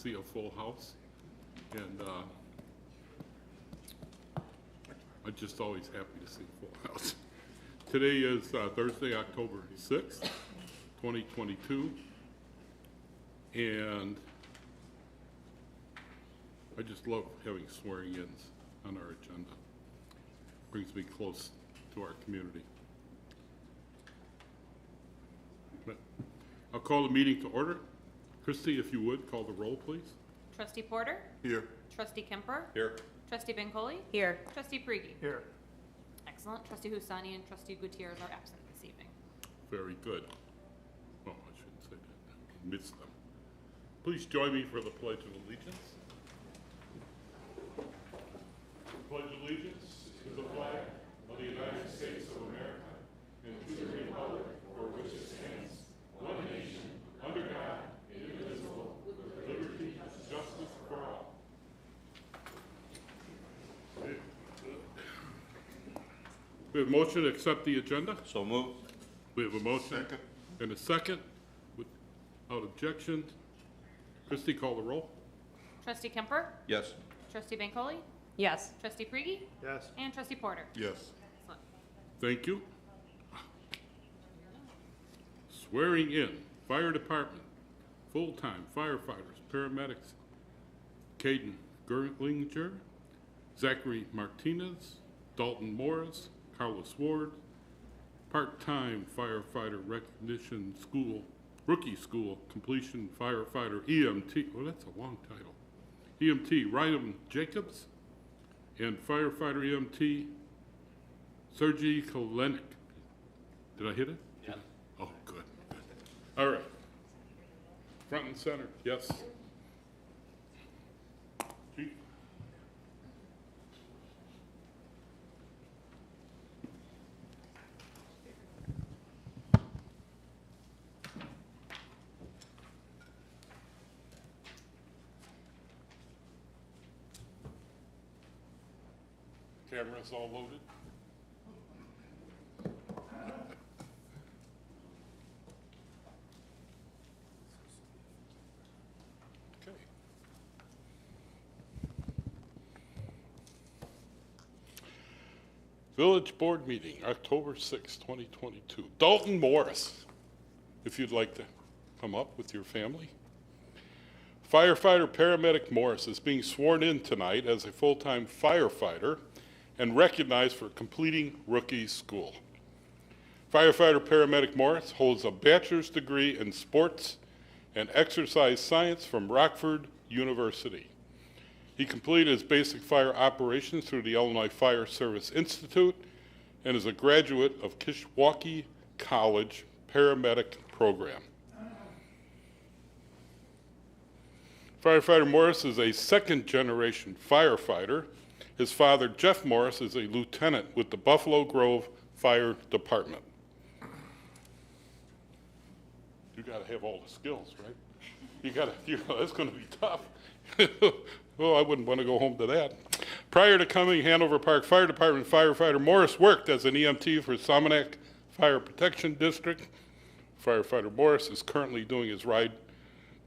see a full house, and I'm just always happy to see a full house. Today is Thursday, October 6th, 2022, and I just love having swearing-ins on our agenda. Brings me close to our community. But I'll call the meeting to order. Christy, if you would, call the roll, please. Trustee Porter? Here. Trustee Kemper? Here. Trustee Bencoli? Here. Trustee Prigi? Here. Excellent. Trustee Husani and Trustee Gutierrez are absent this evening. Very good. Oh, I shouldn't say that. Miss them. Please join me for the Pledge of Allegiance. Pledge allegiance to the flag of the United States of America and to the republic for which it stands, one nation, under God, indivisible, with liberty and justice for all. We have a motion to accept the agenda. So moved. We have a motion Second. and a second. Without objection. Christie, call the roll. Trustee Kemper? Yes. Trustee Bencoli? Yes. Trustee Prigi? Yes. And Trustee Porter? Yes. Excellent. Thank you. Swearing in, fire department, full-time firefighters, paramedics, Caden Girlinger, Zachary Martinez, Dalton Morris, Carlos Ward, part-time firefighter recognition school, rookie school completion firefighter EMT, oh, that's a long title, EMT Ryan Jacobs, and firefighter EMT Sergey Klinik. Did I hit it? Yeah. Oh, good. All right. Front and center, yes. Chief? Cameras all loaded? Okay. Village Board meeting, October 6, 2022. Dalton Morris, if you'd like to come up with your family. Firefighter Paramedic Morris is being sworn in tonight as a full-time firefighter and recognized for completing rookie school. Firefighter Paramedic Morris holds a bachelor's degree in sports and exercise science from Rockford University. He completed his basic fire operations through the Illinois Fire Service Institute and is a graduate of Kishwaukee College paramedic program. Firefighter Morris is a second-generation firefighter. His father, Jeff Morris, is a lieutenant with the Buffalo Grove Fire Department. You got to have all the skills, right? That's going to be tough. Well, I wouldn't want to go home to that. Prior to coming Hanover Park Fire Department, firefighter Morris worked as an EMT for Sominac Fire Protection District. Firefighter Morris is currently doing his ride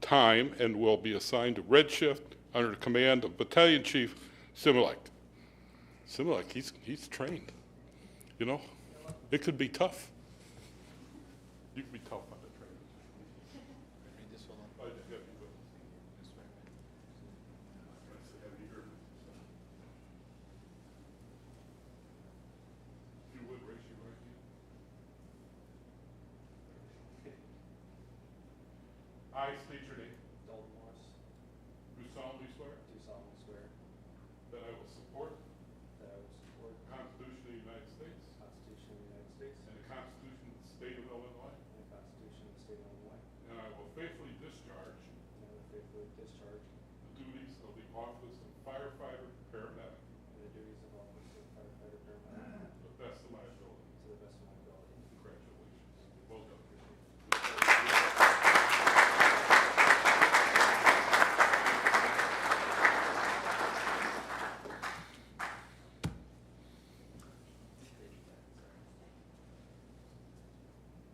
time and will be assigned to Red Shift under the command of Battalion Chief Similek. Similek, he's trained. You know, it could be tough. You can be tough on the training. Read this one. I just have you go. Nice to have you here. If you would, raise your right hand. I state your name. Dalton Morris, Do solemnly swear do solemnly swear that I will support that I will support the Constitution of the United States the Constitution of the United States and the Constitution of the State of Illinois, and the Constitution of the State of Illinois, and I will faithfully discharge and I will faithfully discharge the duties of the office of firefighter paramedic the duties of office of firefighter paramedic to the best of my ability. to the best of my ability. Congratulations. Well done.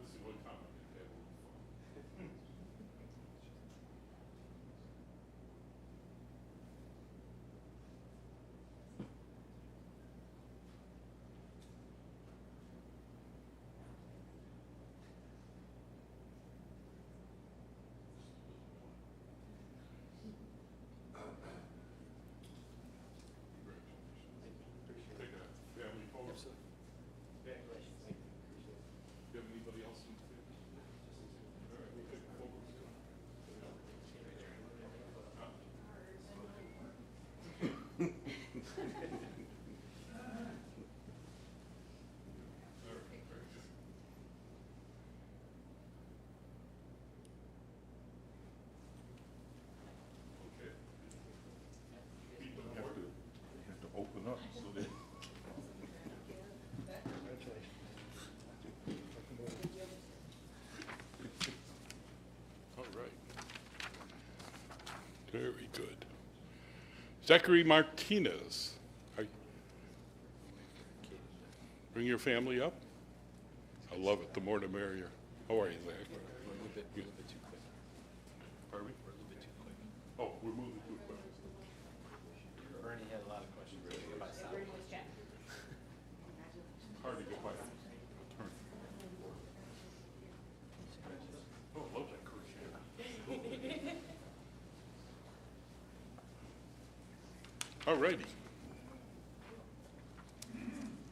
This is one time I did have a little fun. Very good. Zachary Martinez. Bring your family up. I love it. The more the merrier. How are you, Zach? We're a little bit too quick. Pardon me? We're a little bit too quick. Oh, we're moving too quick. Bernie had a lot of questions. Hard to get by. Turn. Oh, I love that crochet. All righty.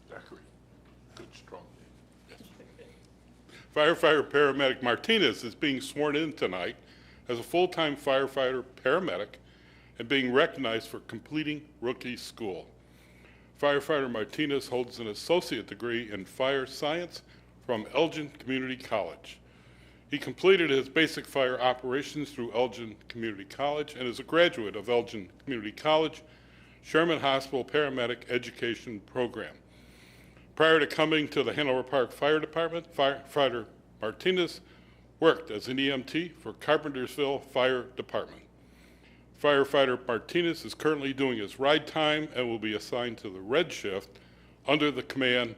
Zachary, good strong name. Yes. Firefighter Paramedic Martinez is being sworn in tonight as a full-time firefighter paramedic and being recognized for completing rookie school. Firefighter Martinez holds an associate degree in fire science from Elgin Community College. He completed his basic fire operations through Elgin Community College and is a graduate of Elgin Community College Sherman Hospital Paramedic Education Program. Prior to coming to the Hanover Park Fire Department, Firefighter Martinez worked as an EMT for Carpentersville Fire Department. Firefighter Martinez is currently doing his ride time and will be assigned to the Red Shift under the command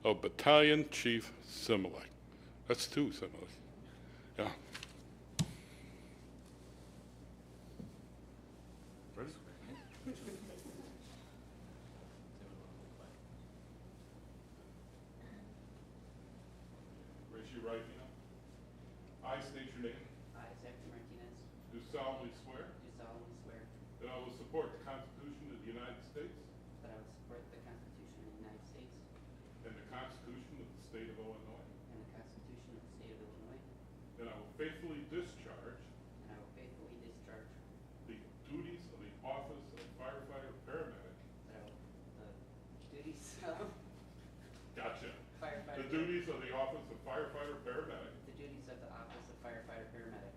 of Battalion Chief Similek. That's two Similek. Yeah. Ready? Raise your right hand. I state your name. I, Zachary Martinez, Do solemnly swear do solemnly swear that I will support the Constitution of the United States that I will support the Constitution of the United States and the Constitution of the State of Illinois, and the Constitution of the State of Illinois, and I will faithfully discharge and I will faithfully discharge the duties of the office of firefighter paramedic. the duties of Gotcha. firefighter. The duties of the office of firefighter paramedic The duties of the office of firefighter paramedic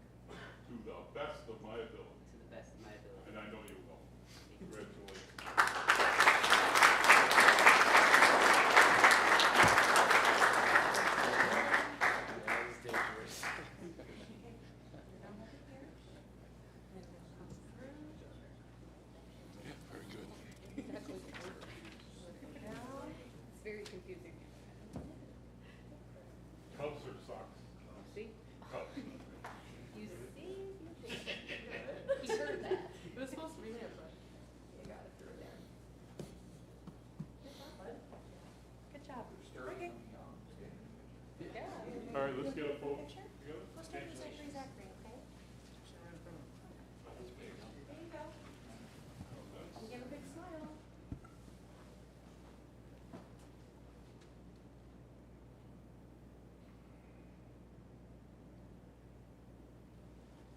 to the best of my ability. to the best of my ability. And I know you will. Congratulations. That was dangerous. Yeah, very good. It's very confusing. Cubs or Sox? See? Cubs. You see? He heard that. It was supposed to be him, but you got it through there. Good job. Okay. Yeah. All right, let's get a photo together. We'll start with Zachary, okay? There you go. And give a big smile.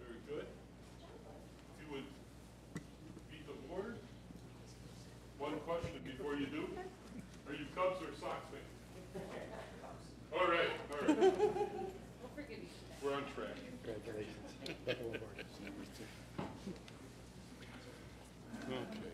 Very good. If you would repeat the order. One question before you do. Are you Cubs or Sox fans? All right, all right. We'll forgive you. We're on track. Congratulations. Okay.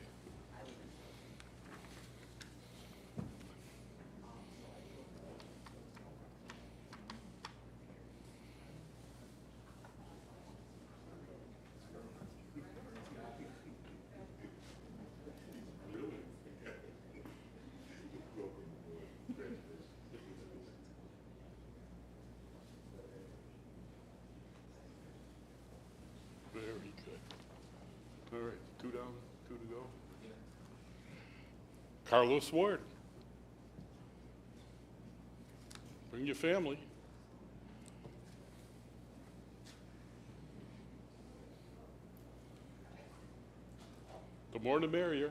Very good. All right, two down, two to go. Carlos Ward. Bring your family. The more the merrier.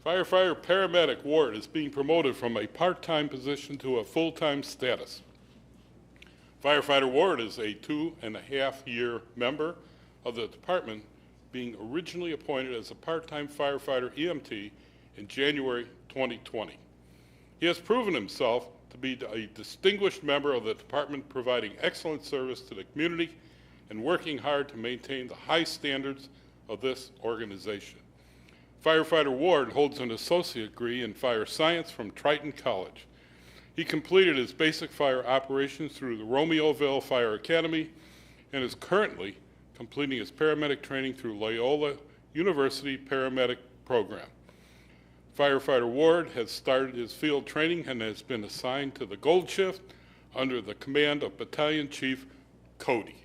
Firefighter Paramedic Ward is being promoted from a part-time position to a full-time status. Firefighter Ward is a 2.5-year member of the department, being originally appointed as a part-time firefighter EMT in January 2020. He has proven himself to be a distinguished member of the department, providing excellent service to the community and working hard to maintain the high standards of this organization. Firefighter Ward holds an associate degree in fire science from Triton College. He completed his basic fire operations through the Romeoville Fire Academy and is currently completing his paramedic training through Loyola University Paramedic Program. Firefighter Ward has started his field training and has been assigned to the Gold Shift under the command of Battalion Chief Cody.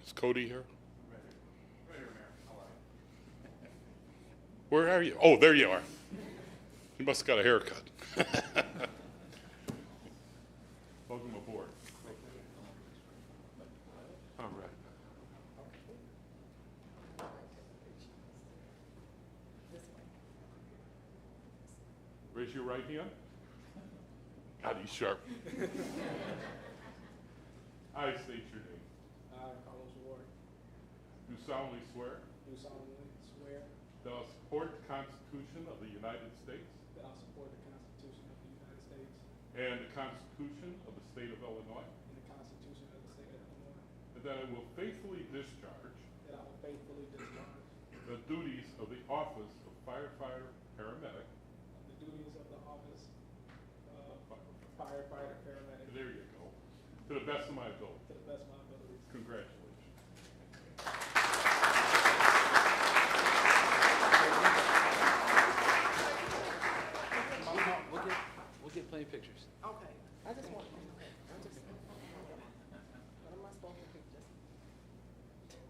Is Cody here? Where are you? Oh, there you are. You must have got a haircut. Welcome aboard. All right. Raise your right hand. God, he's sharp. I state your name. Carlos Ward, Do solemnly swear do solemnly swear that I will support the Constitution of the United States that I will support the Constitution of the United States and the Constitution of the State of Illinois, and the Constitution of the State of Illinois, and that I will faithfully discharge that I will faithfully discharge the duties of the office of Firefighter Paramedic. the duties of the office of Firefighter Paramedic There you go. To the best of my ability. to the best of my abilities. Congratulations. We'll get plenty of pictures. Okay, I just want, what am I supposed to do? Just.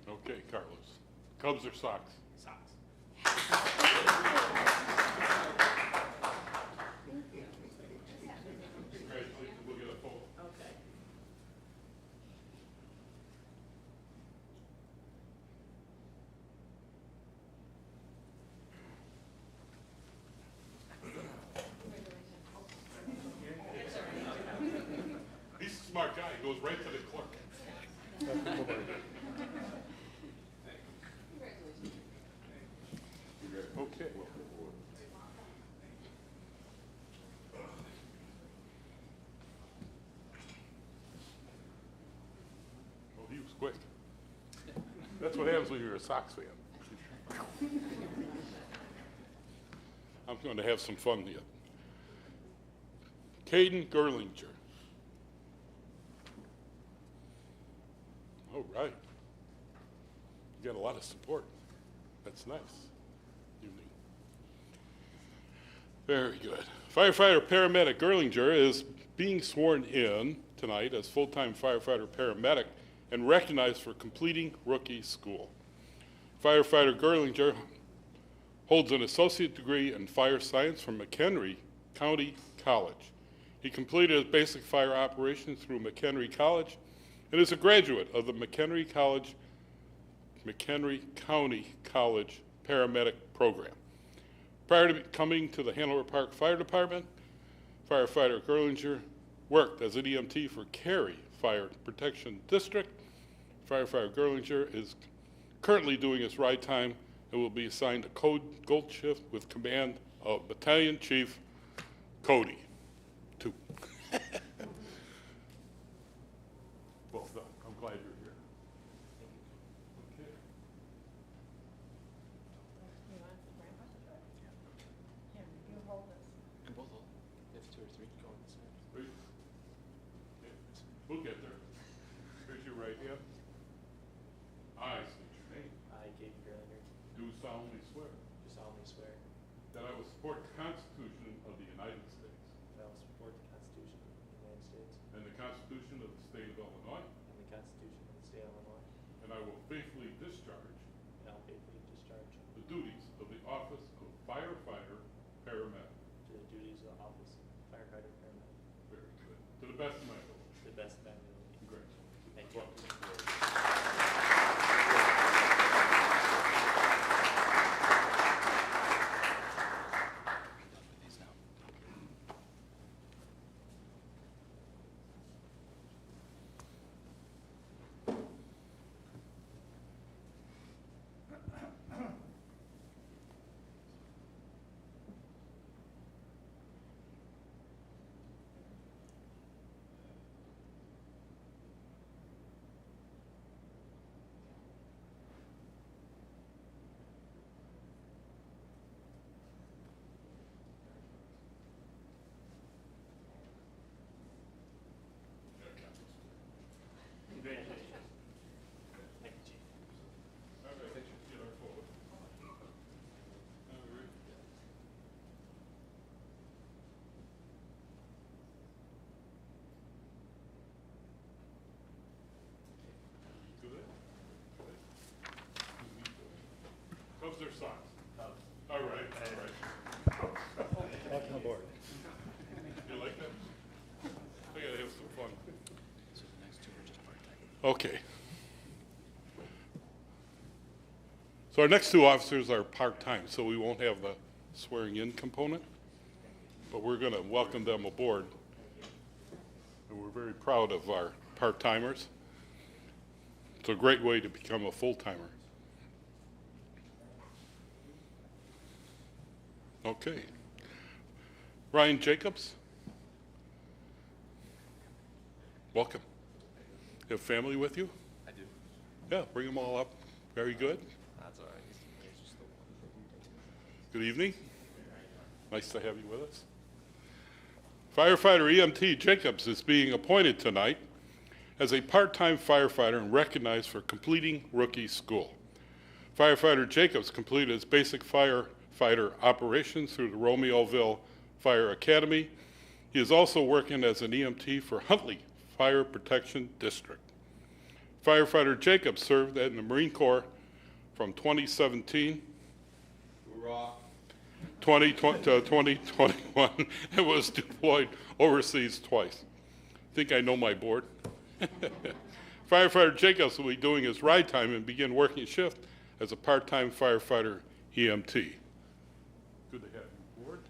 Okay, Carlos. Cubs or Sox? Socks. Congratulations. We'll get a photo. Okay. He's a smart guy. He goes right to the clerk. Okay. Oh, he was quick. That's what happens when you're a Sox fan. I'm going to have some fun here. Caden Girlinger. All right. You got a lot of support. That's nice. Evening. Very good. Firefighter Paramedic Girlinger is being sworn in tonight as full-time firefighter paramedic and recognized for completing rookie school. Firefighter Girlinger holds an associate degree in fire science from McHenry County College. He completed his basic fire operations through McHenry College and is a graduate of the McHenry County College Paramedic Program. Prior to coming to the Hanover Park Fire Department, Firefighter Girlinger worked as an EMT for Cary Fire Protection District. Firefighter Girlinger is currently doing his ride time and will be assigned to Gold Shift with command of Battalion Chief Cody. 2. Well done. I'm glad you're here. Okay. You want to grandpa? Here, you hold this. You can both hold. If 2 or 3 go on this side. Raise- okay, we'll get there. Raise your right hand. I state your name. I, Katie Girlinger, Do solemnly swear do solemnly swear that I will support the Constitution of the United States that I will support the Constitution of the United States and the Constitution of the State of Illinois, and the Constitution of the State of Illinois, and I will faithfully discharge and I will faithfully discharge the duties of the office of Firefighter Paramedic. to the duties of the office of Firefighter Paramedic Very good. To the best of my ability. to the best of my ability. Congratulations. Thank you. Okay. So our next two officers are part-time, so we won't have the swearing-in component, but we're going to welcome them aboard. And we're very proud of our part-timers. It's a great way to become a full-timer. Okay. Ryan Jacobs. Welcome. You have family with you? I do. Yeah, bring them all up. Very good. That's all right. It's just the one. Good evening. Nice to have you with us. Firefighter EMT Jacobs is being appointed tonight as a part-time firefighter and recognized for completing rookie school. Firefighter Jacobs completed his basic firefighter operations through the Romeoville Fire Academy. He is also working as an EMT for Huntley Fire Protection District. Firefighter Jacobs served in the Marine Corps from 2017 2020 to 2021 and was deployed overseas twice. I think I know my board. Firefighter Jacobs will be doing his ride time and begin working shift as a part-time firefighter EMT. Good to have you aboard.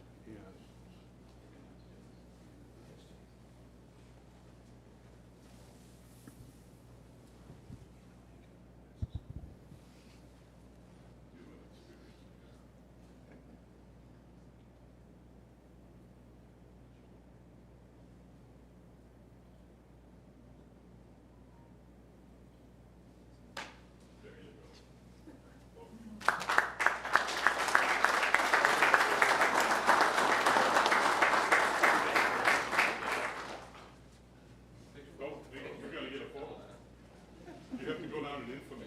You're going to get a photo. You have to go down in infamy.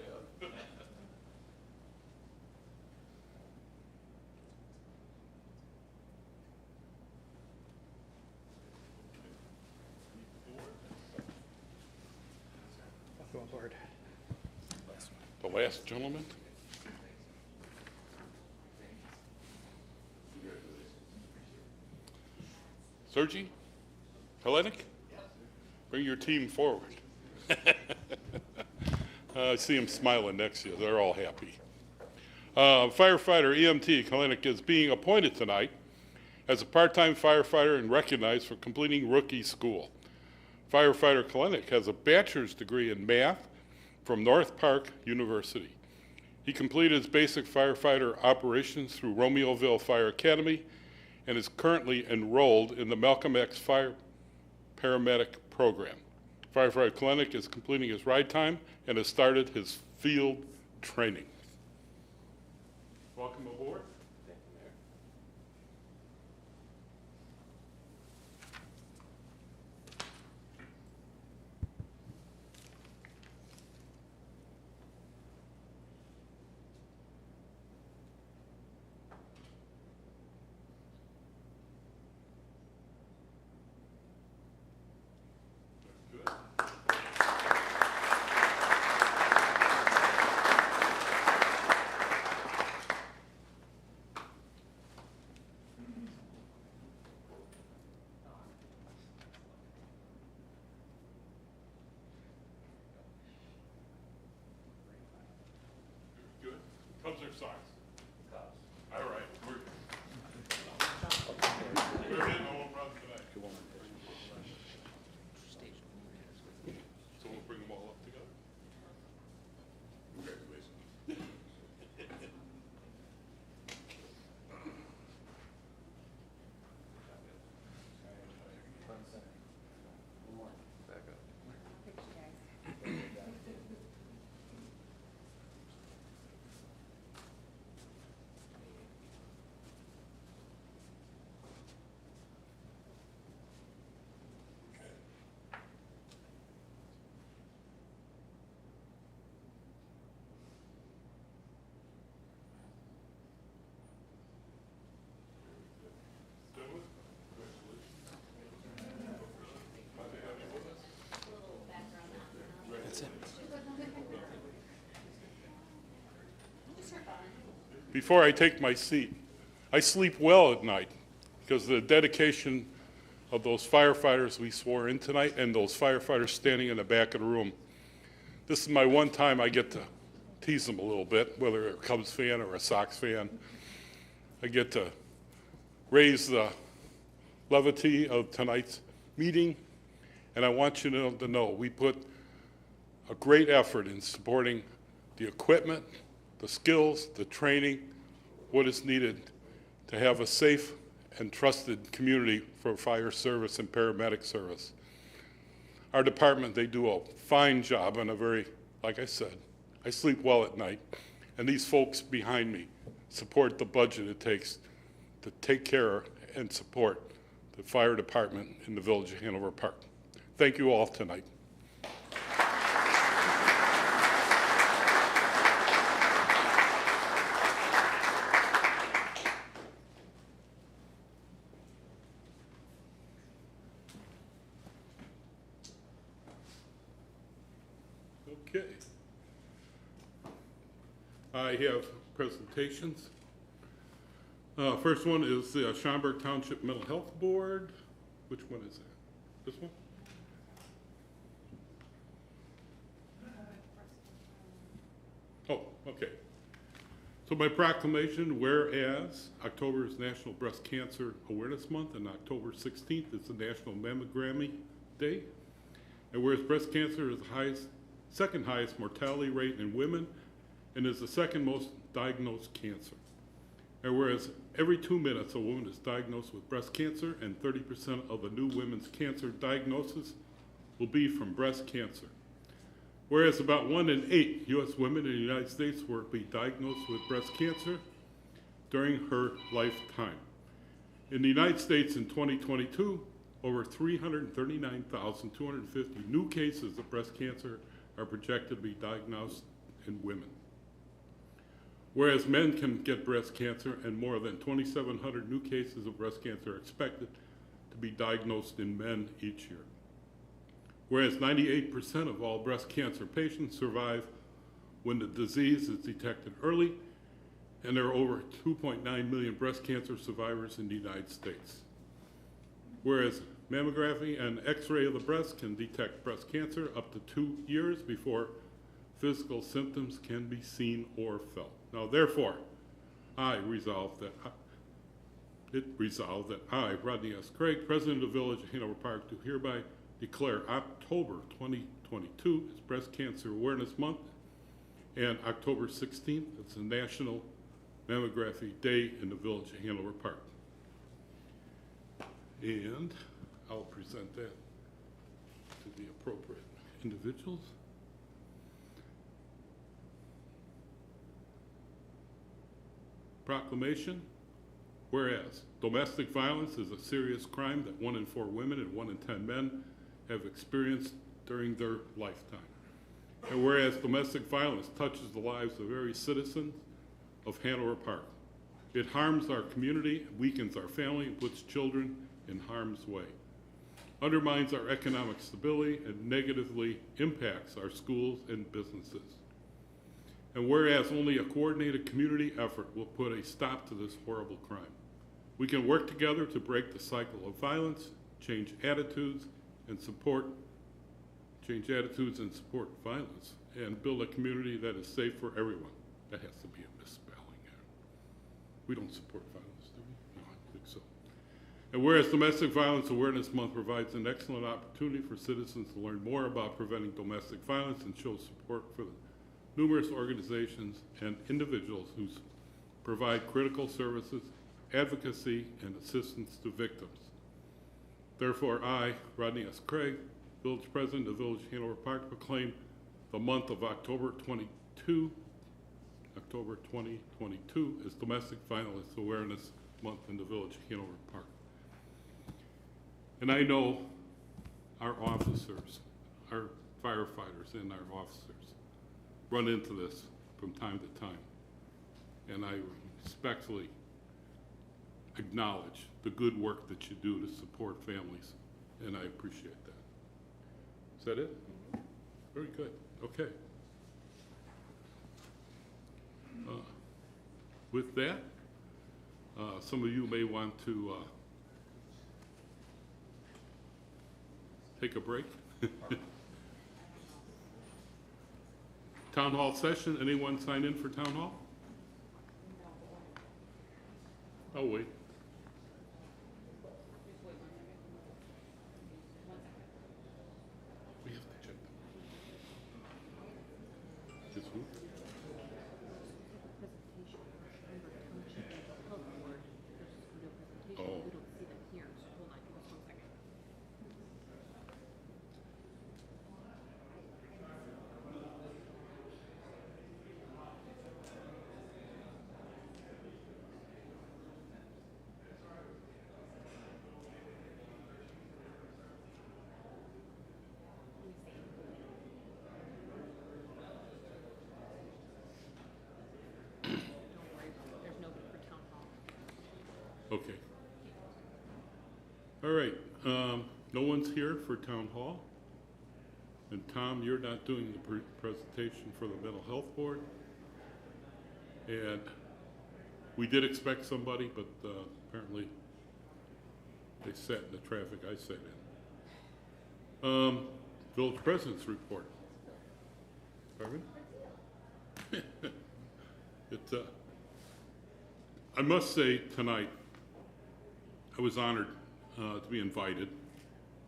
Welcome aboard. The last gentleman. Sergi? Hellenic? Bring your team forward. I see him smiling next to you. They're all happy. Firefighter EMT Clinic is being appointed tonight as a part-time firefighter and recognized for completing rookie school. Firefighter Clinic has a bachelor's degree in math from North Park University. He completed his basic firefighter operations through Romeoville Fire Academy and is currently enrolled in the Malcolm X Fire Paramedic program. Firefighter Clinic is completing his ride time and has started his field training. Welcome aboard. Thank you, Mayor. Good. Good. Cubs or Sox? Cubs. All right. We're hitting home runs tonight. So we'll bring them all up together. Congratulations. Gentlemen, congratulations. Glad to have you with us. A little background on. That's it. Just for fun. Before I take my seat, I sleep well at night because of the dedication of those firefighters we swore in tonight and those firefighters standing in the back of the room. This is my one time I get to tease them a little bit, whether they're a Cubs fan or a Sox fan. I get to raise the levity of tonight's meeting, and I want you to know we put a great effort in supporting the equipment, the skills, the training, what is needed to have a safe and trusted community for fire service and paramedic service. Our department, they do a fine job and a very, like I said, I sleep well at night, and these folks behind me support the budget it takes to take care and support the fire department in the Village of Hanover Park. Thank you all tonight. Okay. I have presentations. First one is the Schaumburg Township Mental Health Board. Which one is that? This one? Oh, okay. So my proclamation, whereas October is National Breast Cancer Awareness Month and October 16th is the National Mammography Day, and whereas breast cancer is the second highest mortality rate in women and is the second most diagnosed cancer. And whereas every 2 minutes a woman is diagnosed with breast cancer and 30% of the new women's cancer diagnosis will be from breast cancer. Whereas about 1 in 8 U.S. women in the United States will be diagnosed with breast cancer during her lifetime. In the United States in 2022, over 339,250 new cases of breast cancer are projected to be diagnosed in women. Whereas men can get breast cancer, and more than 2,700 new cases of breast cancer are expected to be diagnosed in men each year. Whereas 98% of all breast cancer patients survive when the disease is detected early, and there are over 2.9 million breast cancer survivors in the United States. Whereas mammography and X-ray of the breast can detect breast cancer up to 2 years before physical symptoms can be seen or felt. Now, therefore, I resolve that I, Rodney S. Craig, President of the Village of Hanover Park, do hereby declare October 2022 as Breast Cancer Awareness Month, and October 16th is the National Mammography Day in the Village of Hanover Park. And I'll present that to the appropriate individuals. Proclamation. Whereas domestic violence is a serious crime that 1 in 4 women and 1 in 10 men have experienced during their lifetime. And whereas domestic violence touches the lives of every citizen of Hanover Park, it harms our community, weakens our family, and puts children in harm's way, undermines our economic stability, and negatively impacts our schools and businesses. And whereas only a coordinated community effort will put a stop to this horrible crime, we can work together to break the cycle of violence, change attitudes and support violence, and build a community that is safe for everyone. That has to be a misspelling here. We don't support violence, do we? No, I don't think so. And whereas Domestic Violence Awareness Month provides an excellent opportunity for citizens to learn more about preventing domestic violence and show support for the numerous organizations and individuals who provide critical services, advocacy, and assistance to victims. Therefore, I, Rodney S. Craig, Village President of the Village of Hanover Park, proclaim the month of October 2022 as Domestic Violence Awareness Month in the Village of Hanover Park. And I know our officers, our firefighters and our officers run into this from time to time. And I respectfully acknowledge the good work that you do to support families, and I appreciate that. Is that it? Very good. Okay. With that, some of you may want to take a break. Town hall session, anyone sign in for town hall? Oh, wait. We have to check them. Just who? Presentation, remember, township mental health board, there's no presentation, Oh. we don't see them here, so hold on, give us 1 second. Don't worry about it, there's nobody for town hall. Okay. All right, no one's here for town hall. And Tom, you're not doing the presentation for the mental health board. And we did expect somebody, but apparently they sat in the traffic I sat in. Village President's report. Pardon? It's, I must say tonight, I was honored to be invited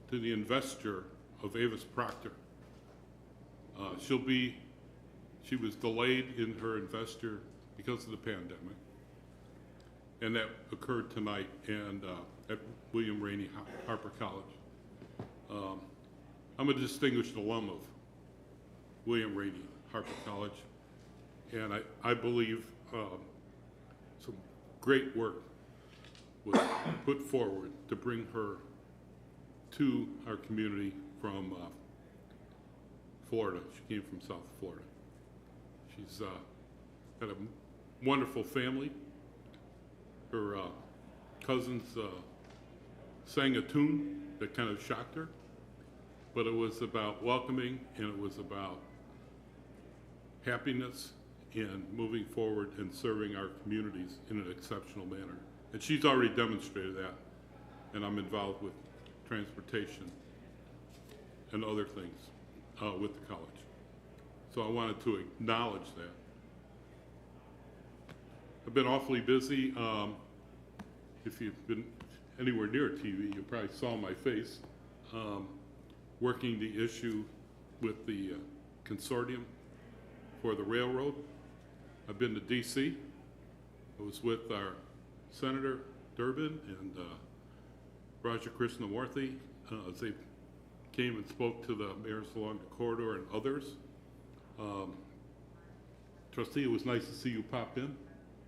to the investiture of Avis Proctor. She was delayed in her investure because of the pandemic, and that occurred tonight and at William Rainey Harper College. I'm a distinguished alum of William Rainey Harper College, and I believe some great work was put forward to bring her to our community from Florida. She came from South Florida. She's got a wonderful family. Her cousins sang a tune that kind of shocked her, but it was about welcoming, and it was about happiness and moving forward and serving our communities in an exceptional manner. And she's already demonstrated that, and I'm involved with transportation and other things with the college. So I wanted to acknowledge that. I've been awfully busy. If you've been anywhere near TV, you probably saw my face working the issue with the consortium for the railroad. I've been to DC. I was with our Senator Durbin and Raja Krishnamurthy as they came and spoke to the mayors along the corridor and others. Trustee, it was nice to see you pop in.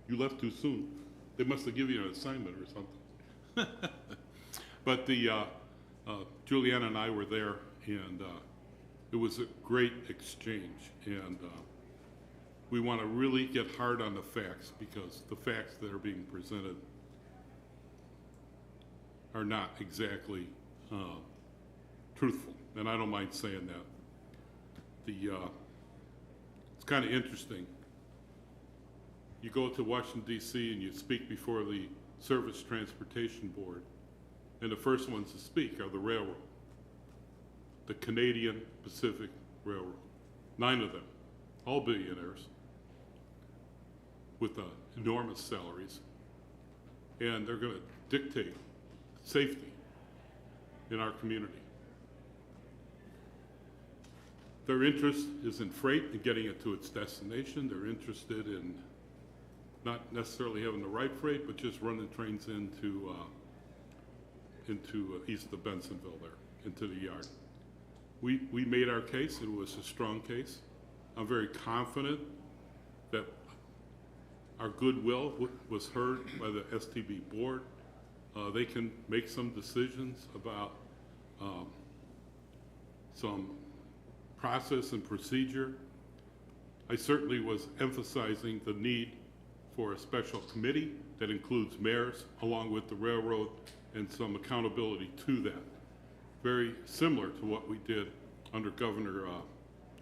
You left too soon. They must have given you an assignment or something. But Juliana and I were there, and it was a great exchange. And we want to really get hard on the facts, because the facts that are being presented are not exactly truthful. And I don't mind saying that. It's kind of interesting. You go to Washington, D.C., and you speak before the Surface Transportation Board, and the first ones to speak are the railroad, the Canadian Pacific Railroad. 9 of them, all billionaires with enormous salaries, and they're going to dictate safety in our community. Their interest is in freight and getting it to its destination. They're interested in not necessarily having the right freight, but just running trains into east of Bensonville there, into the yard. We made our case. It was a strong case. I'm very confident that our goodwill was heard by the STB board. They can make some decisions about some process and procedure. I certainly was emphasizing the need for a special committee that includes mayors along with the railroad and some accountability to that. Very similar to what we did under Governor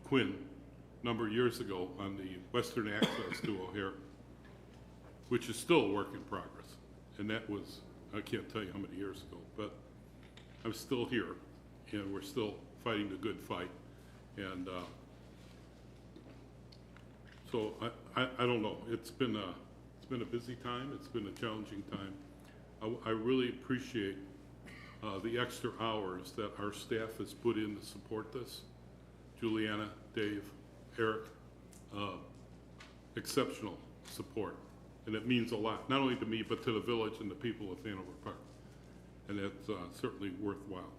Quinn a number of years ago on the Western Access to O'Hare, which is still a work in progress. And that was, I can't tell you how many years ago, but I'm still here, and we're still fighting the good fight. And So I don't know, it's been a busy time, it's been a challenging time. I really appreciate the extra hours that our staff has put in to support this. Juliana, Dave, Eric, exceptional support. And it means a lot, not only to me, but to the village and the people of Hanover Park. And it's certainly worthwhile.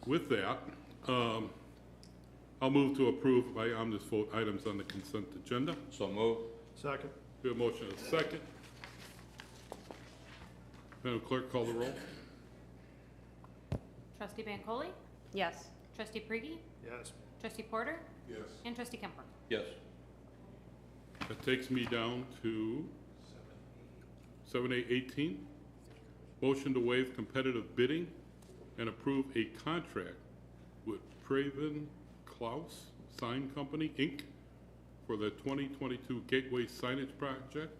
With that, I'll move to approve by omnibus vote items on the consent agenda. So move. Second. We have a motion and a second. Madam Clerk, call the roll. Trustee Bancole? Yes. Trustee Prigi? Yes. Trustee Porter? Yes. And Trustee Kemper? Yes. That takes me down to 7A18. Motion to waive competitive bidding and approve a contract with Craven Klaus Sign Company, Inc. for the 2022 Gateway Signage Project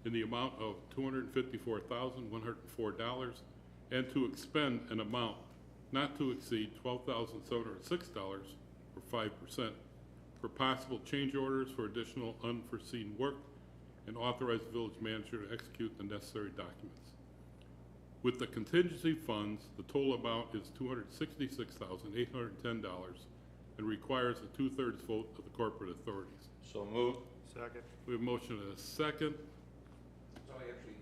in the amount of $254,104 and to expend an amount not to exceed $12,706 or 5% for possible change orders for additional unforeseen work and authorize the village manager to execute the necessary documents. With the contingency funds, the total amount is $266,810 and requires a 2/3 vote of the corporate authorities. So move. Second. We have a motion and a second. So actually, I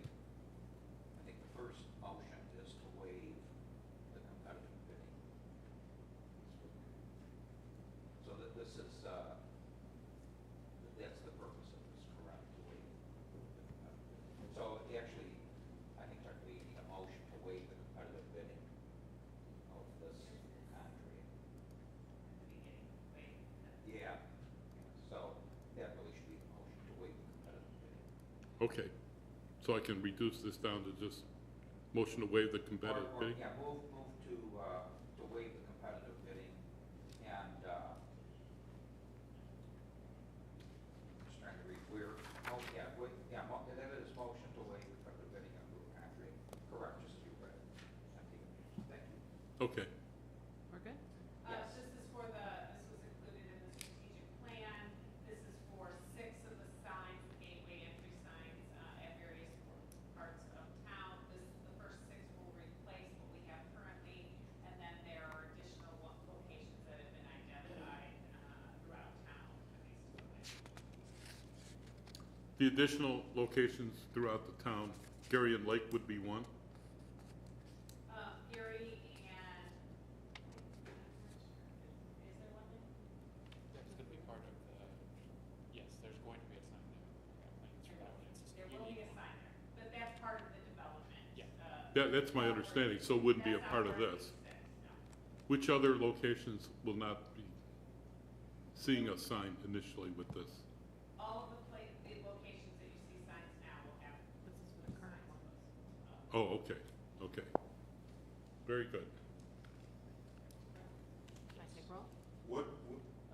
think the first motion is to waive the competitive bidding. So that this is, that's the purpose of this, correct, to waive the competitive bidding. So actually, I think technically you need a motion to waive the competitive bidding of this contract. Yeah, so that really should be the motion to waive the competitive bidding. Okay, so I can reduce this down to just motion to waive the competitive Or, bidding? yeah, move to waive the competitive bidding and, just trying to read where, oh, yeah, that is motion to waive the competitive bidding and approve contract, correct, just as you read. Thank you. Okay, We're good? Yes. This is for this was included in the strategic plan. This is for 6 of the signs, the gateway entry signs, at various parts of town. The first 6 will replace what we have currently, and then there are additional locations that have been identified, throughout town for these to go in. the additional locations throughout the town, Gary and Lake would be one. Gary and, is there one there? That's gonna be part of the, yes, there's going to be a sign there. We got plans for that one. It's just There will be a sign there, but that's part of the development. Yeah. That's my understanding, so it wouldn't be a That's part not of where this. it sits, no. Which other locations will not be seeing a sign initially with this? All of the locations that you see signs now will have. This is for the current one. Oh, okay, okay. Very good. Can I take roll? What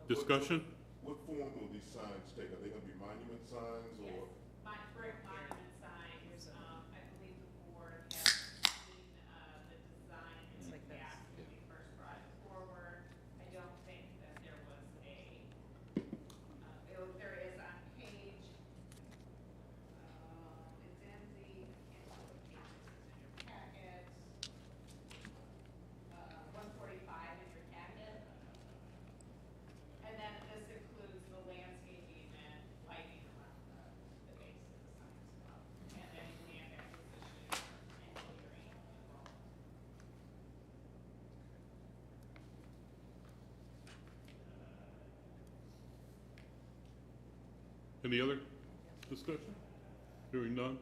Discussion? what form will these signs take? Are they gonna be monument signs or? Brick monument signs, I believe the board has seen, the design in the like this. past when we first brought it forward. I don't think that there was there is on page, it's in the, I can't tell what page this is in your packet. 145 in your packet. And then this includes the landscaping and lighting around the base of the sign as well. And any land acquisition or engineering involved. Any other discussion? Hearing none.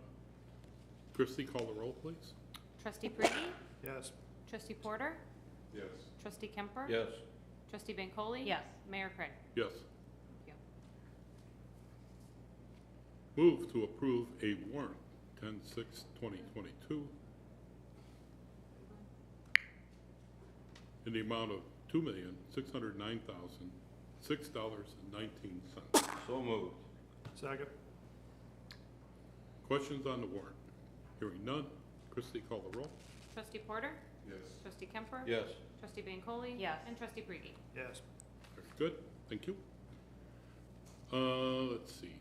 Christie, call the roll, please. Trustee Prigi? Yes. Trustee Porter? Yes. Trustee Kemper? Yes. Trustee Bancole? Yes. Mayor Craig? Yes. Thank you. Move to approve a warrant, 10/6/2022, in the amount of $2,609,006.19. So moved. Second. Questions on the warrant? Hearing none. Christie, call the roll. Trustee Porter? Yes. Trustee Kemper? Yes. Trustee Bancole? Yes. And Trustee Prigi? Yes. Very good, thank you. Let's see here.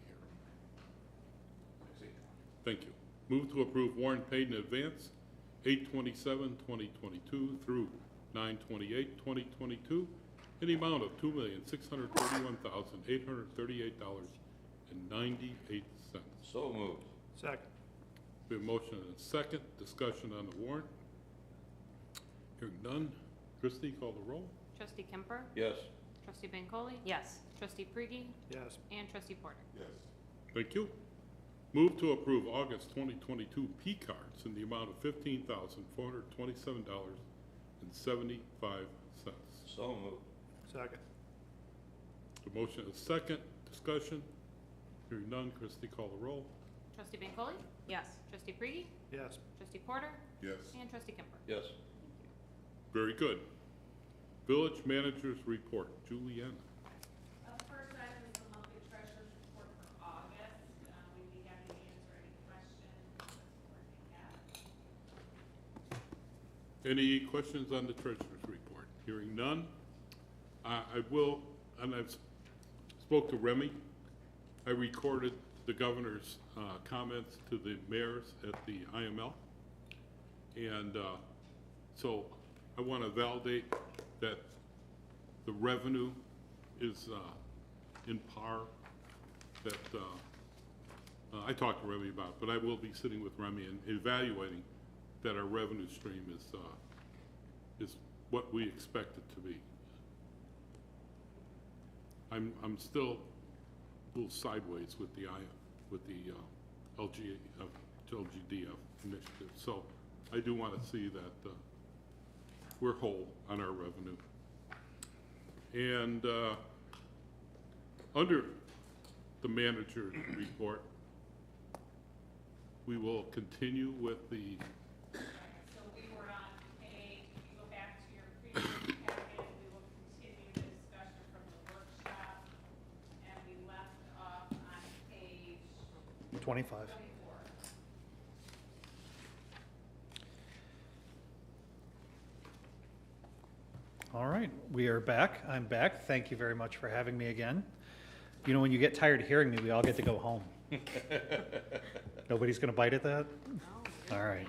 Thank you. Move to approve warrant paid in advance, 8/27/2022 through 9/28/2022, in the amount of $2,631,838.98. So moved. Second. We have a motion and a second. Discussion on the warrant. Hearing none. Christie, call the roll. Trustee Kemper? Yes. Trustee Bancole? Yes. Trustee Prigi? Yes. And Trustee Porter? Yes. Thank you. Move to approve August 2022 P cards in the amount of $15,427.75. So moved. Second. The motion is second. Discussion. Hearing none. Christie, call the roll. Trustee Bancole? Yes. Trustee Prigi? Yes. Trustee Porter? Yes. And Trustee Kemper? Yes. Very good. Village Manager's Report. Julianne. First item is the monthly treasurer's report for August. We'd be happy to answer any questions that the board may have. Any questions on the treasurer's report? Hearing none. I will, and I've spoke to Remy. I recorded the governor's comments to the mayors at the IML. And so I want to validate that the revenue is in par, that I talked to Remy about, but I will be sitting with Remy and evaluating that our revenue stream is what we expect it to be. I'm still a little sideways with the LGDF initiative, so I do want to see that we're whole on our revenue. And under the manager's report, we will continue with the, So we were on page, if you go back to your previous packet, we will continue the discussion from the workshop. And we left off on page 25. 24. All right, we are back. I'm back. Thank you very much for having me again. You know, when you get tired of hearing me, we all get to go home. Nobody's going to bite at that? No. All right.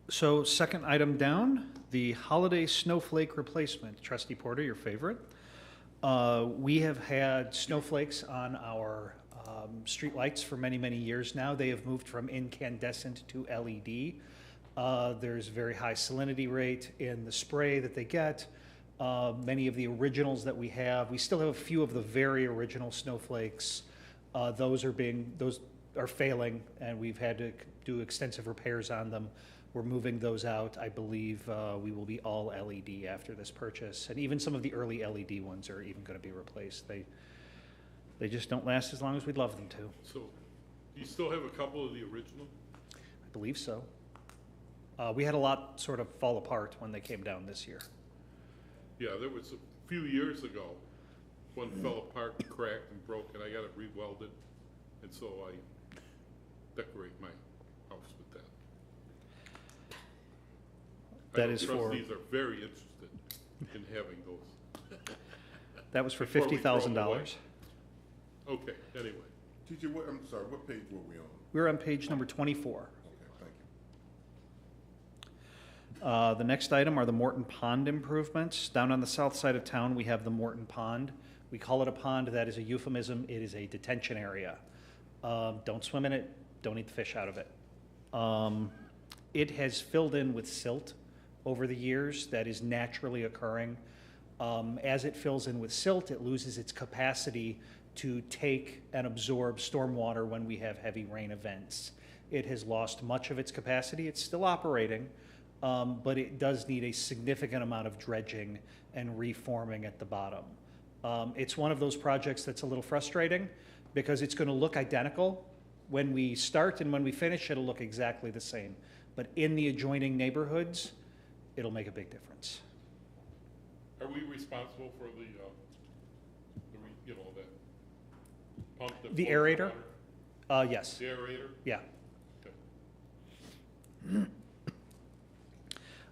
So second item down, the holiday snowflake replacement. Trustee Porter, your favorite. We have had snowflakes on our street lights for many, many years now. They have moved from incandescent to LED. There's very high salinity rate in the spray that they get. Many of the originals that we have, we still have a few of the very original snowflakes. Those are failing, and we've had to do extensive repairs on them. We're moving those out. I believe we will be all LED after this purchase, and even some of the early LED ones are even going to be replaced. They just don't last as long as we'd love them to. so do you still have a couple of the original? I believe so. We had a lot sort of fall apart when they came down this year. Yeah, there was a few years ago, one fell apart and cracked and broke, and I got it re-welded, and so I decorate my house with that. That I know is for- trustees are very interested in having those. That was for Before we throw them away. $50,000. Okay, anyway, Teacher, I'm sorry, what page were we on? We're on page number 24. Okay, thank you. The next item are the Morton Pond improvements. Down on the south side of town, we have the Morton Pond. We call it a pond. That is a euphemism. It is a detention area. Don't swim in it. Don't eat the fish out of it. It has filled in with silt over the years. That is naturally occurring. As it fills in with silt, it loses its capacity to take and absorb stormwater when we have heavy rain events. It has lost much of its capacity. It's still operating, but it does need a significant amount of dredging and reforming at the bottom. It's one of those projects that's a little frustrating because it's going to look identical. When we start and when we finish, it'll look exactly the same. But in the adjoining neighborhoods, it'll make a big difference. are we responsible for the that pump that The flows aerator? water? Yes, The aerator? yeah. Okay.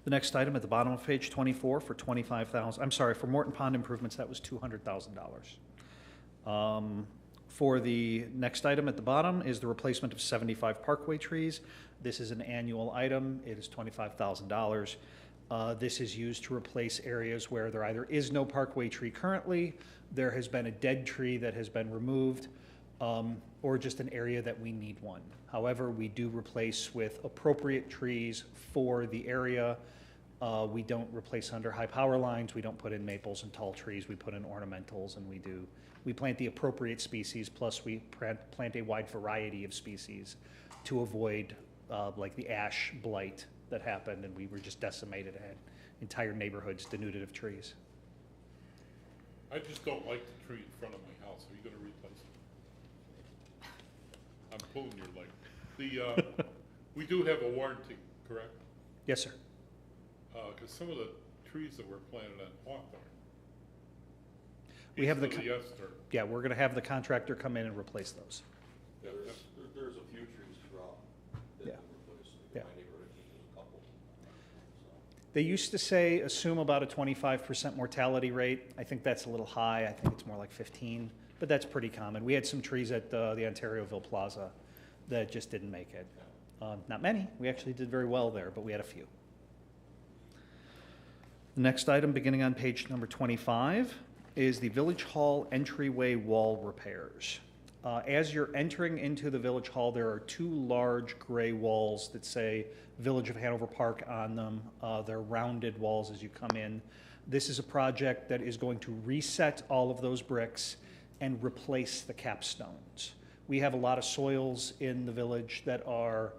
The next item at the bottom of page 24 for 25,000, I'm sorry, for Morton Pond improvements, that was $200,000. For the next item at the bottom is the replacement of 75 Parkway trees. This is an annual item. It is $25,000. This is used to replace areas where there either is no Parkway tree currently, there has been a dead tree that has been removed, or just an area that we need one. However, we do replace with appropriate trees for the area. We don't replace under high power lines. We don't put in maples and tall trees. We put in ornamentals, and we plant the appropriate species, plus we plant a wide variety of species to avoid like the ash blight that happened, and we were just decimated, had entire neighborhoods denuded of trees. I just don't like the tree in front of my house. Are you gonna replace it? I'm pulling your leg. We do have a warranty, correct? Yes, sir. Because some of the trees that were planted on Hawthorne. We have the east of the Esther. Yeah, we're gonna have the contractor come in and replace those. Yeah, There's a few trees throughout that Yeah. were replaced. Yeah. In my neighborhood, there's a couple. So. They used to say assume about a 25% mortality rate. I think that's a little high. I think it's more like 15, but that's pretty common. We had some trees at the Ontarioville Plaza that just didn't make it. Not many. We actually did very well there, but we had a few. The next item, beginning on page number 25, is the Village Hall entryway wall repairs. As you're entering into the Village Hall, there are two large gray walls that say Village of Hanover Park on them. They're rounded walls as you come in. This is a project that is going to reset all of those bricks and replace the capstones. We have a lot of soils in the village that are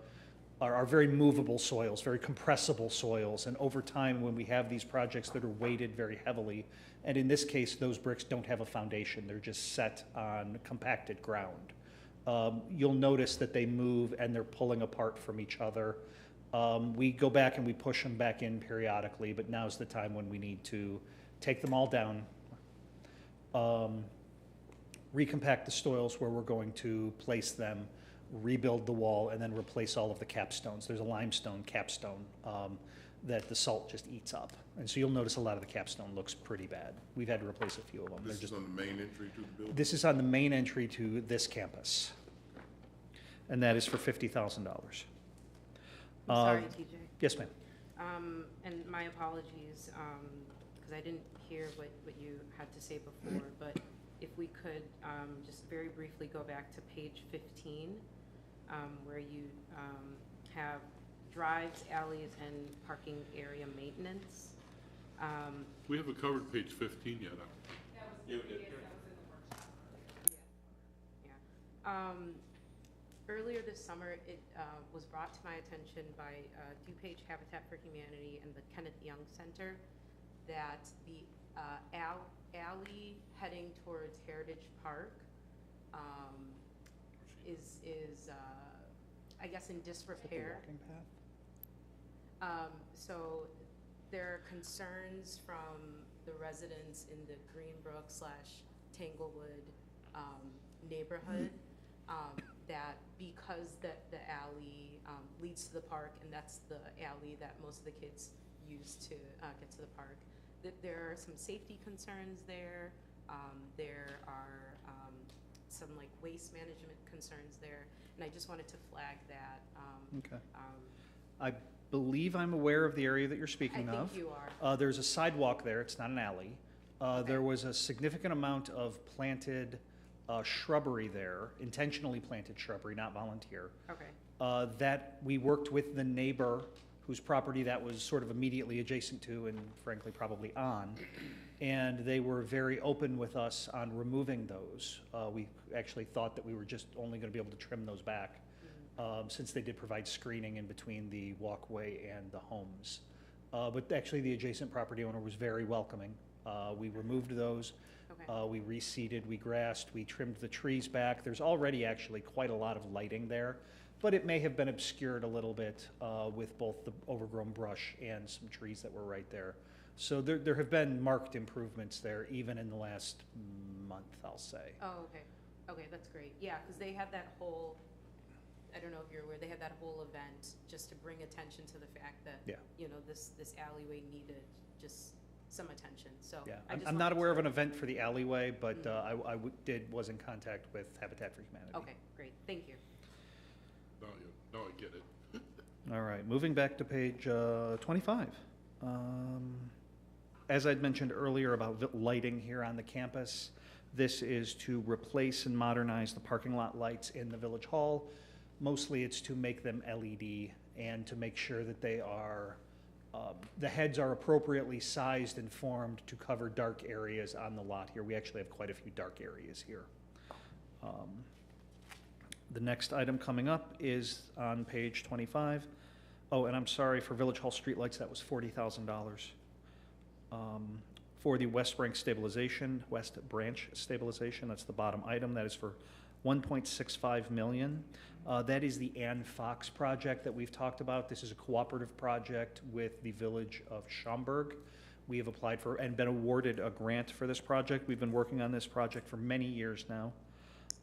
very movable soils, very compressible soils, and over time, when we have these projects that are weighted very heavily, and in this case, those bricks don't have a foundation, they're just set on compacted ground. You'll notice that they move and they're pulling apart from each other. We go back and we push them back in periodically, but now's the time when we need to take them all down, recompact the soils where we're going to place them, rebuild the wall, and then replace all of the capstones. There's a limestone capstone that the salt just eats up. And so you'll notice a lot of the capstone looks pretty bad. We've had to replace a few of them. This is on the main entry to the building? This is on the main entry to this campus. And that is for $50,000. I'm sorry, TJ. Yes, ma'am. And my apologies, because I didn't hear what you had to say before, but if we could just very briefly go back to page 15, where you have drives, alleys, and parking area maintenance. We haven't covered page 15 yet. That was previous, that was in the workshop. Yeah. Earlier this summer, it was brought to my attention by DuPage Habitat for Humanity and the Kenneth Young Center that the alley heading towards Heritage Park is I guess in disrepair. Walking path? So there are concerns from the residents in the Greenbrook / Tanglewood neighborhood that because the alley leads to the park, and that's the alley that most of the kids use to get to the park, that there are some safety concerns there. There are some like waste management concerns there, and I just wanted to flag that. Okay. I believe I'm aware of the area that you're speaking I of. think you are. There's a sidewalk there, it's not an alley. Okay. There was a significant amount of planted shrubbery there, intentionally planted shrubbery, not volunteer. Okay. That we worked with the neighbor whose property that was sort of immediately adjacent to and frankly probably on. And they were very open with us on removing those. We actually thought that we were just only going to be able to trim those back since they did provide screening in between the walkway and the homes. But actually the adjacent property owner was very welcoming. We removed those. Okay. We reseeded, we grassed, we trimmed the trees back. There's already actually quite a lot of lighting there, but it may have been obscured a little bit with both the overgrown brush and some trees that were right there. So there have been marked improvements there, even in the last month, I'll say. Oh, okay. Okay, that's great. Yeah, because they had that whole I don't know if you're aware, they had that whole event just to bring attention to the fact that, Yeah. this alleyway needed just some attention, so. Yeah, I just I'm not wanted aware to- of an event for the alleyway, but was in contact with Habitat for Humanity. Okay, great, thank you. Now I get it. All right, moving back to page 25. As I'd mentioned earlier about lighting here on the campus, this is to replace and modernize the parking lot lights in the Village Hall. Mostly it's to make them LED and to make sure that they are, the heads are appropriately sized and formed to cover dark areas on the lot here. We actually have quite a few dark areas here. The next item coming up is on page 25. Oh, and I'm sorry, for Village Hall streetlights, that was $40,000. For the West Branch stabilization, that's the bottom item, that is for $1.65 million. That is the Ann Fox project that we've talked about. This is a cooperative project with the Village of Schaumburg. We have applied for and been awarded a grant for this project. We've been working on this project for many years now.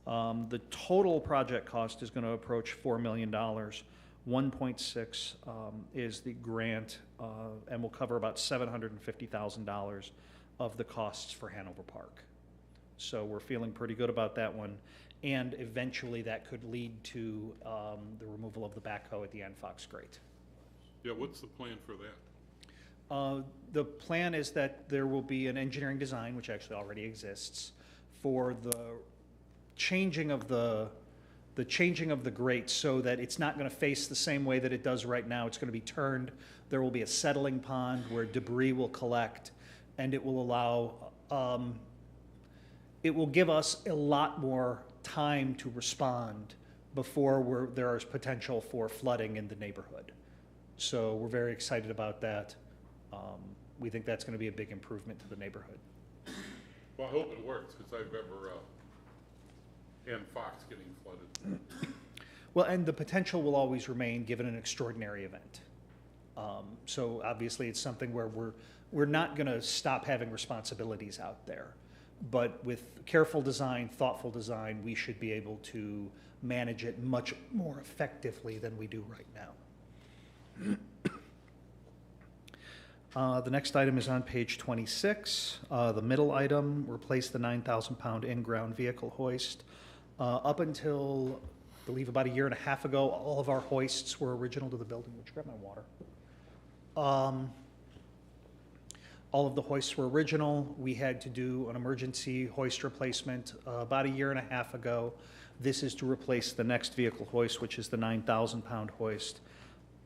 The total project cost is going to approach $4 million. 1.6 is the grant, and will cover about $750,000 of the costs for Hanover Park. So we're feeling pretty good about that one. And eventually that could lead to the removal of the backhoe at the Ann Fox grate. Yeah, what's the plan for that? The plan is that there will be an engineering design, which actually already exists, for the changing of the grate so that it's not going to face the same way that it does right now. It's going to be turned. There will be a settling pond where debris will collect, and it will allow, it will give us a lot more time to respond before there is potential for flooding in the neighborhood. So we're very excited about that. We think that's going to be a big improvement to the neighborhood. Well, I hope it works, because I remember Ann Fox getting flooded. Well, and the potential will always remain given an extraordinary event. So obviously it's something where we're not going to stop having responsibilities out there. But with careful design, thoughtful design, we should be able to manage it much more effectively than we do right now. The next item is on page 26. The middle item, replace the 9,000-pound in-ground vehicle hoist. Up until, I believe, about a year and a half ago, all of our hoists were original to the building. Would you grab my water? All of the hoists were original. We had to do an emergency hoist replacement about a year and a half ago. This is to replace the next vehicle hoist, which is the 9,000-pound hoist.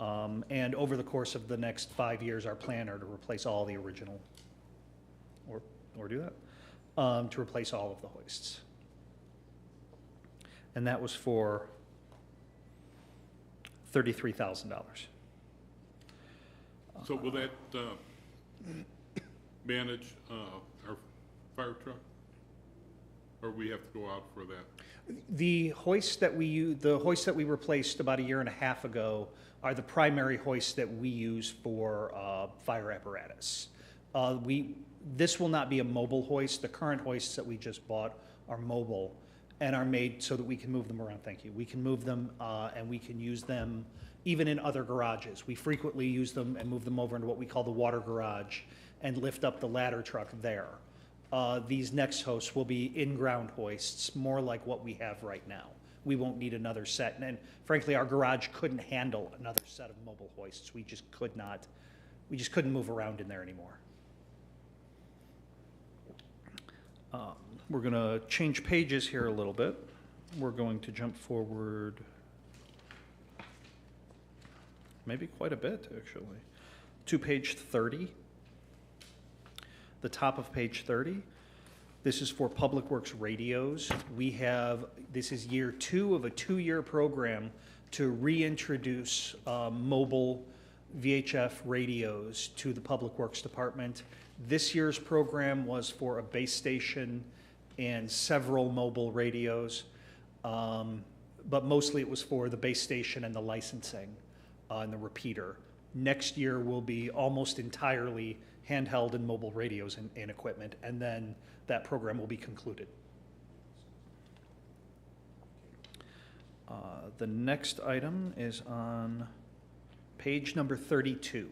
And over the course of the next 5 years, our plan are to replace all the original, or do that, to replace all of the hoists. And that was for $33,000. So will that manage our fire truck? Or we have to go out for that? The hoists that we replaced about a year and a half ago are the primary hoists that we use for fire apparatus. This will not be a mobile hoist. The current hoists that we just bought are mobile and are made so that we can move them around. Thank you. We can move them and we can use them even in other garages. We frequently use them and move them over into what we call the water garage and lift up the ladder truck there. These next hoists will be in-ground hoists, more like what we have right now. We won't need another set. And frankly, our garage couldn't handle another set of mobile hoists. We just couldn't move around in there anymore. We're going to change pages here a little bit. We're going to jump forward maybe quite a bit, actually, to page 30. The top of page 30. This is for Public Works radios. This is year 2 of a 2-year program to reintroduce mobile VHF radios to the Public Works Department. This year's program was for a base station and several mobile radios, but mostly it was for the base station and the licensing and the repeater. Next year will be almost entirely handheld and mobile radios and equipment, and then that program will be concluded. The next item is on page number 32.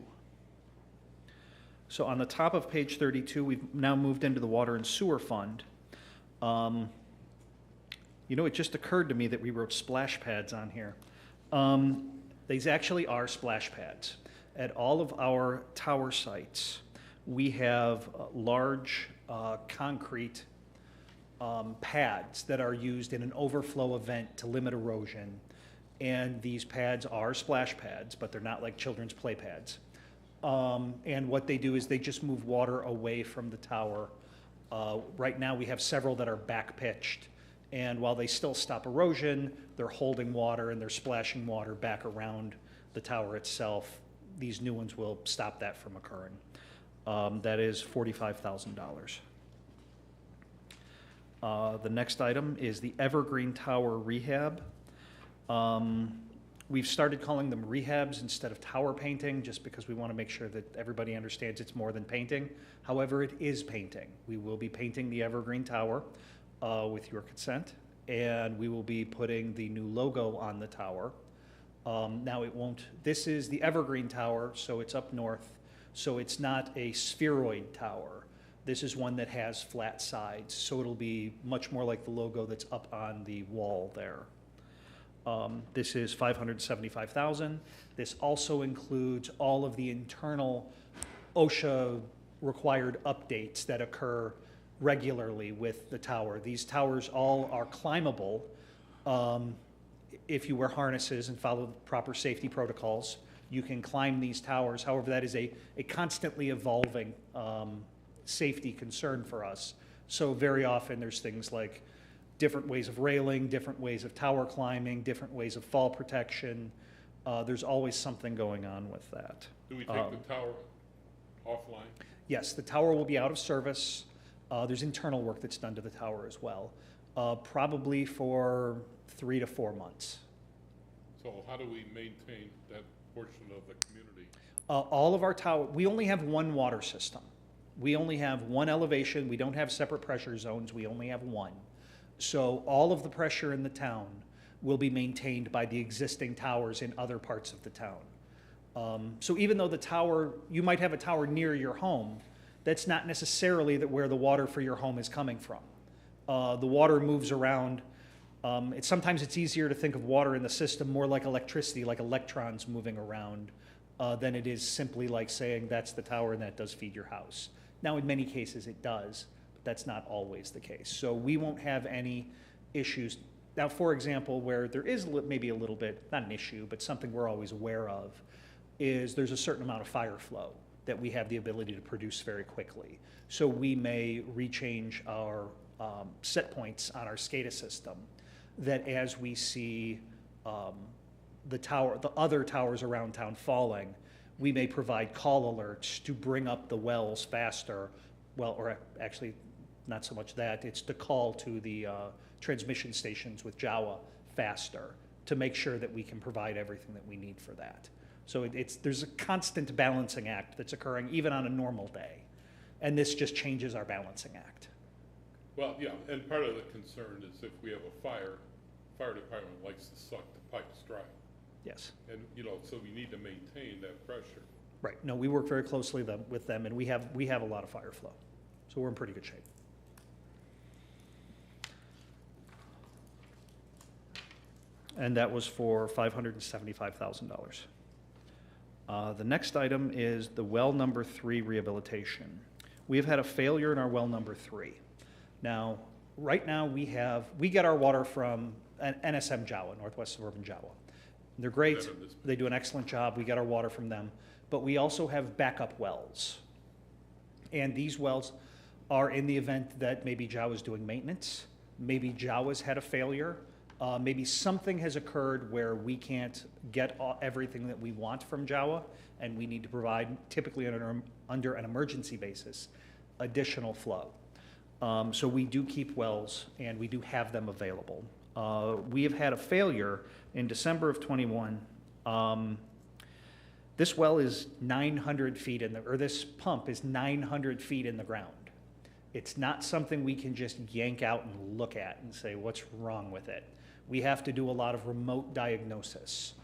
So on the top of page 32, we've now moved into the Water and Sewer Fund. You know, it just occurred to me that we wrote splash pads on here. These actually are splash pads. At all of our tower sites, we have large concrete pads that are used in an overflow event to limit erosion. And these pads are splash pads, but they're not like children's play pads. And what they do is they just move water away from the tower. Right now we have several that are back pitched. And while they still stop erosion, they're holding water and they're splashing water back around the tower itself. These new ones will stop that from occurring. That is $45,000. The next item is the Evergreen Tower Rehab. We've started calling them rehabs instead of tower painting, just because we want to make sure that everybody understands it's more than painting. However, it is painting. We will be painting the Evergreen Tower with your consent, and we will be putting the new logo on the tower. Now it won't, this is the Evergreen Tower, so it's up north, so it's not a spheroid tower. This is one that has flat sides, so it'll be much more like the logo that's up on the wall there. This is $575,000. This also includes all of the internal OSHA required updates that occur regularly with the tower. These towers all are climbable if you wear harnesses and follow the proper safety protocols. You can climb these towers. However, that is a constantly evolving safety concern for us. So very often there's things like different ways of railing, different ways of tower climbing, different ways of fall protection. There's always something going on with that. Do we take the tower offline? Yes, the tower will be out of service. There's internal work that's done to the tower as well, probably for 3 to 4 months. So how do we maintain that portion of the community? All of our tower, we only have one water system. We only have one elevation. We don't have separate pressure zones. We only have one. So all of the pressure in the town will be maintained by the existing towers in other parts of the town. So even though the tower, you might have a tower near your home, that's not necessarily where the water for your home is coming from. The water moves around. Sometimes it's easier to think of water in the system more like electricity, like electrons moving around, than it is simply like saying that's the tower and that does feed your house. Now, in many cases it does, but that's not always the case. So we won't have any issues. Now, for example, where there is maybe a little bit, not an issue, but something we're always aware of, is there's a certain amount of fire flow that we have the ability to produce very quickly. So we may rechange our set points on our SCADA system, that as we see the other towers around town falling, we may provide call alerts to bring up the wells faster. Well, or actually, not so much that, it's the call to the transmission stations with Jawa faster to make sure that we can provide everything that we need for that. So there's a constant balancing act that's occurring even on a normal day. And this just changes our balancing act. Well, yeah, and part of the concern is if we have a fire department likes to suck the pipes dry. Yes. And, so we need to maintain that pressure. Right. No, we work very closely with them, and we have a lot of fire flow. So we're in pretty good shape. And that was for $575,000. The next item is the well number 3 rehabilitation. We have had a failure in our well number 3. Now, right now we get our water from NSM Jawa, Northwest Suburban Jawa. They're great. They do an excellent job. We get our water from them. But we also have backup wells. And these wells are in the event that maybe Jawa's doing maintenance, maybe Jawa's had a failure, maybe something has occurred where we can't get everything that we want from Jawa, and we need to provide, typically under an emergency basis, additional flow. So we do keep wells, and we do have them available. We have had a failure in December of 21. This well is 900 feet this pump is 900 feet in the ground. It's not something we can just yank out and look at and say, what's wrong with it? We have to do a lot of remote diagnosis.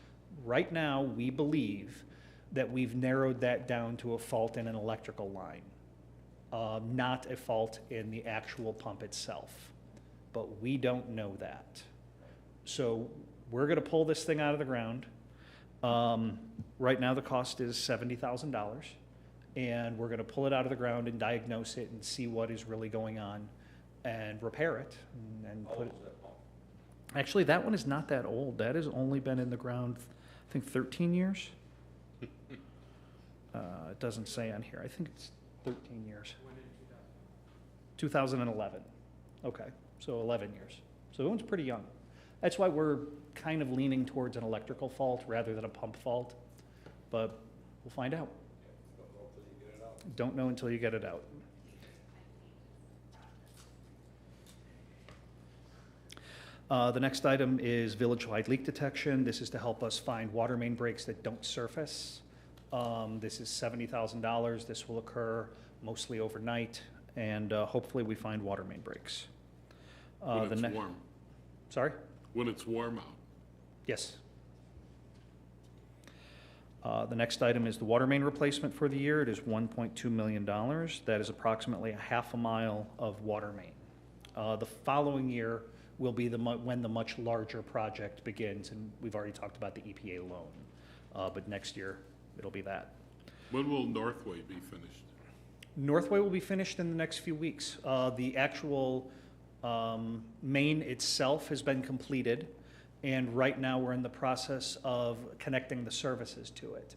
Right now, we believe that we've narrowed that down to a fault in an electrical line, not a fault in the actual pump itself. But we don't know that. So we're gonna pull this thing out of the ground. Right now, the cost is $70,000, and we're gonna pull it out of the ground and diagnose it and see what is really going on and repair it and How put old it. is that pump? Actually, that one is not that old. That has only been in the ground, I think, 13 years. It doesn't say on here. I think it's 13 years. When in 2011. Okay, so 11 years. So that one's pretty young. That's why we're kind of leaning towards an electrical fault rather than a pump fault. But we'll find out. Don't know until you get it out. Don't know until you get it out. The next item is village-wide leak detection. This is to help us find water main breaks that don't surface. This is $70,000. This will occur mostly overnight, and hopefully we find water main breaks. When it's warm. Sorry? When it's warm out. Yes. The next item is the water main replacement for the year. It is $1.2 million. That is approximately a half a mile of water main. The following year will be when the much larger project begins, and we've already talked about the EPA loan. But next year, it'll be that. When will Northway be finished? Northway will be finished in the next few weeks. The actual main itself has been completed, and right now we're in the process of connecting the services to it.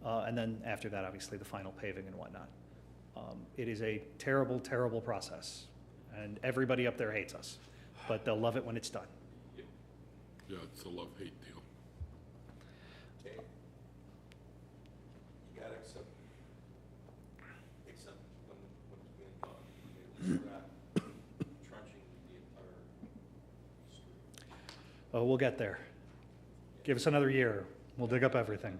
And then after that, obviously, the final paving and whatnot. It is a terrible, terrible process, and everybody up there hates us, but they'll love it when it's done. Yeah, it's a love-hate deal. Okay. You gotta accept when it's being done, you start trenching the entire street. Oh, we'll get there. Give us another year. We'll dig up everything.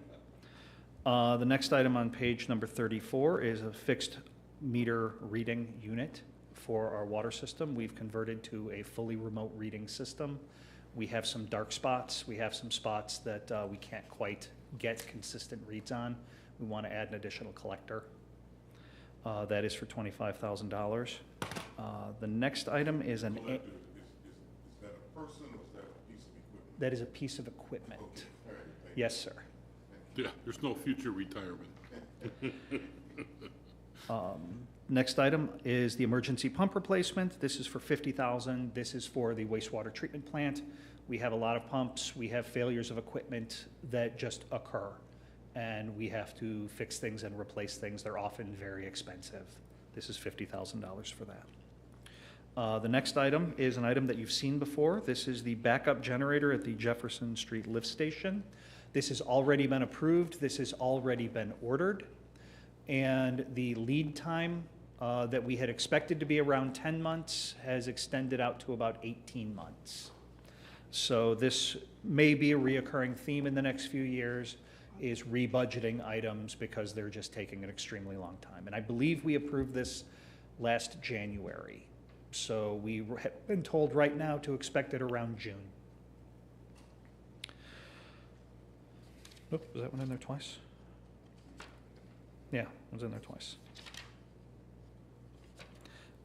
The next item on page number 34 is a fixed meter reading unit for our water system. We've converted to a fully remote reading system. We have some dark spots. We have some spots that we can't quite get consistent reads on. We want to add an additional collector. That is for $25,000. The next item is an... Is that a person or is that a piece of equipment? That is a piece of equipment. Okay, all right, thank you. Yes, sir. Yeah, there's no future retirement. Next item is the emergency pump replacement. This is for $50,000. This is for the wastewater treatment plant. We have a lot of pumps. We have failures of equipment that just occur, and we have to fix things and replace things. They're often very expensive. This is $50,000 for that. The next item is an item that you've seen before. This is the backup generator at the Jefferson Street lift station. This has already been approved. This has already been ordered. And the lead time that we had expected to be around 10 months has extended out to about 18 months. So this may be a reoccurring theme in the next few years, is rebudgeting items because they're just taking an extremely long time. And I believe we approved this last January. So we have been told right now to expect it around June. Oh, was that one in there twice? Yeah, it was in there twice.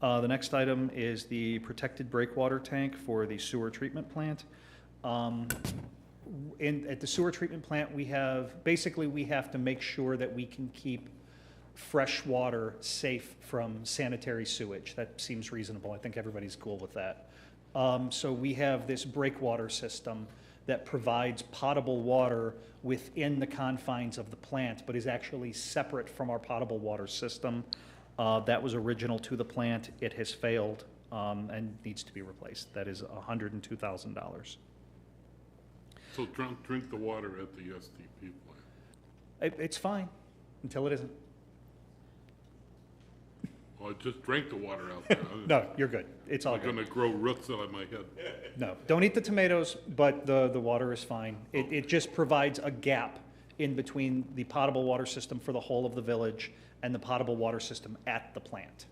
The next item is the protected breakwater tank for the sewer treatment plant. At the sewer treatment plant, we have to make sure that we can keep fresh water safe from sanitary sewage. That seems reasonable. I think everybody's cool with that. So we have this breakwater system that provides potable water within the confines of the plant, but is actually separate from our potable water system. That was original to the plant. It has failed and needs to be replaced. That is $102,000. So drink the water at the STP plant. It's fine until it isn't. Well, I just drank the water out there. No, you're good. It's all I'm good. gonna grow roots out of my head. No, don't eat the tomatoes, but the water is fine. It just provides a gap in between the potable water system for the whole of the village and the potable water system at the plant.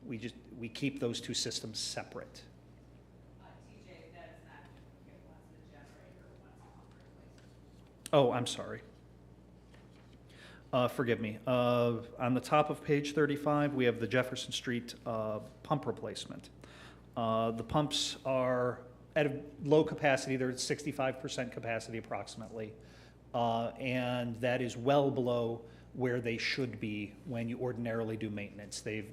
We keep those two systems separate. TJ, that is not Oh, I'm sorry. Forgive me. On the top of page 35, we have the Jefferson Street pump replacement. The pumps are at a low capacity. They're at 65% capacity approximately. And that is well below where they should be when you ordinarily do maintenance. They've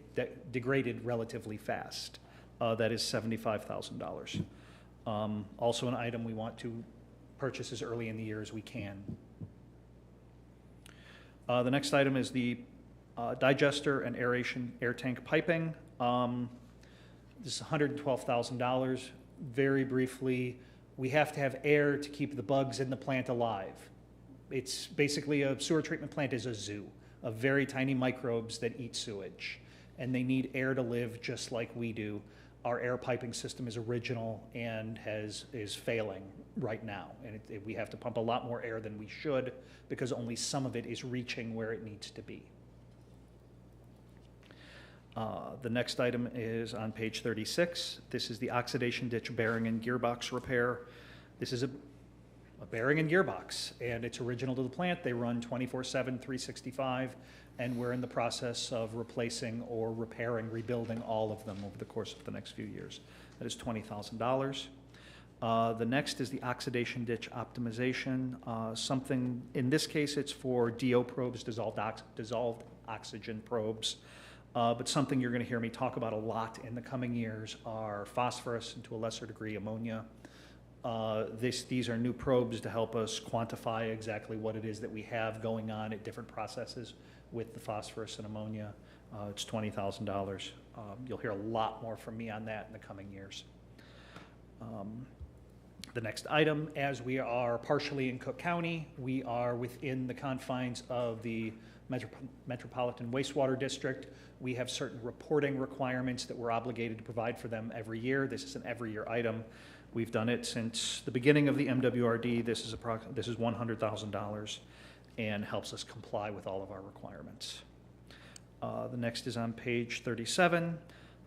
degraded relatively fast. That is $75,000. Also an item we want to purchase as early in the year as we can. The next item is the digester and aeration air tank piping. This is $112,000. Very briefly, we have to have air to keep the bugs in the plant alive. It's basically a sewer treatment plant is a zoo of very tiny microbes that eat sewage, and they need air to live just like we do. Our air piping system is original and is failing right now, and we have to pump a lot more air than we should because only some of it is reaching where it needs to be. The next item is on page 36. This is the oxidation ditch bearing and gearbox repair. This is a bearing and gearbox, and it's original to the plant. They run 24/7, 365, and we're in the process of replacing or repairing, rebuilding all of them over the course of the next few years. That is $20,000. The next is the oxidation ditch optimization. Something, in this case, it's for DO probes, dissolved oxygen probes. But something you're going to hear me talk about a lot in the coming years are phosphorus and to a lesser degree ammonia. These are new probes to help us quantify exactly what it is that we have going on at different processes with the phosphorus and ammonia. It's $20,000. You'll hear a lot more from me on that in the coming years. The next item, as we are partially in Cook County, we are within the confines of the Metropolitan Wastewater District. We have certain reporting requirements that we're obligated to provide for them every year. This is an every year item. We've done it since the beginning of the MWRD. This is $100,000 and helps us comply with all of our requirements. The next is on page 37.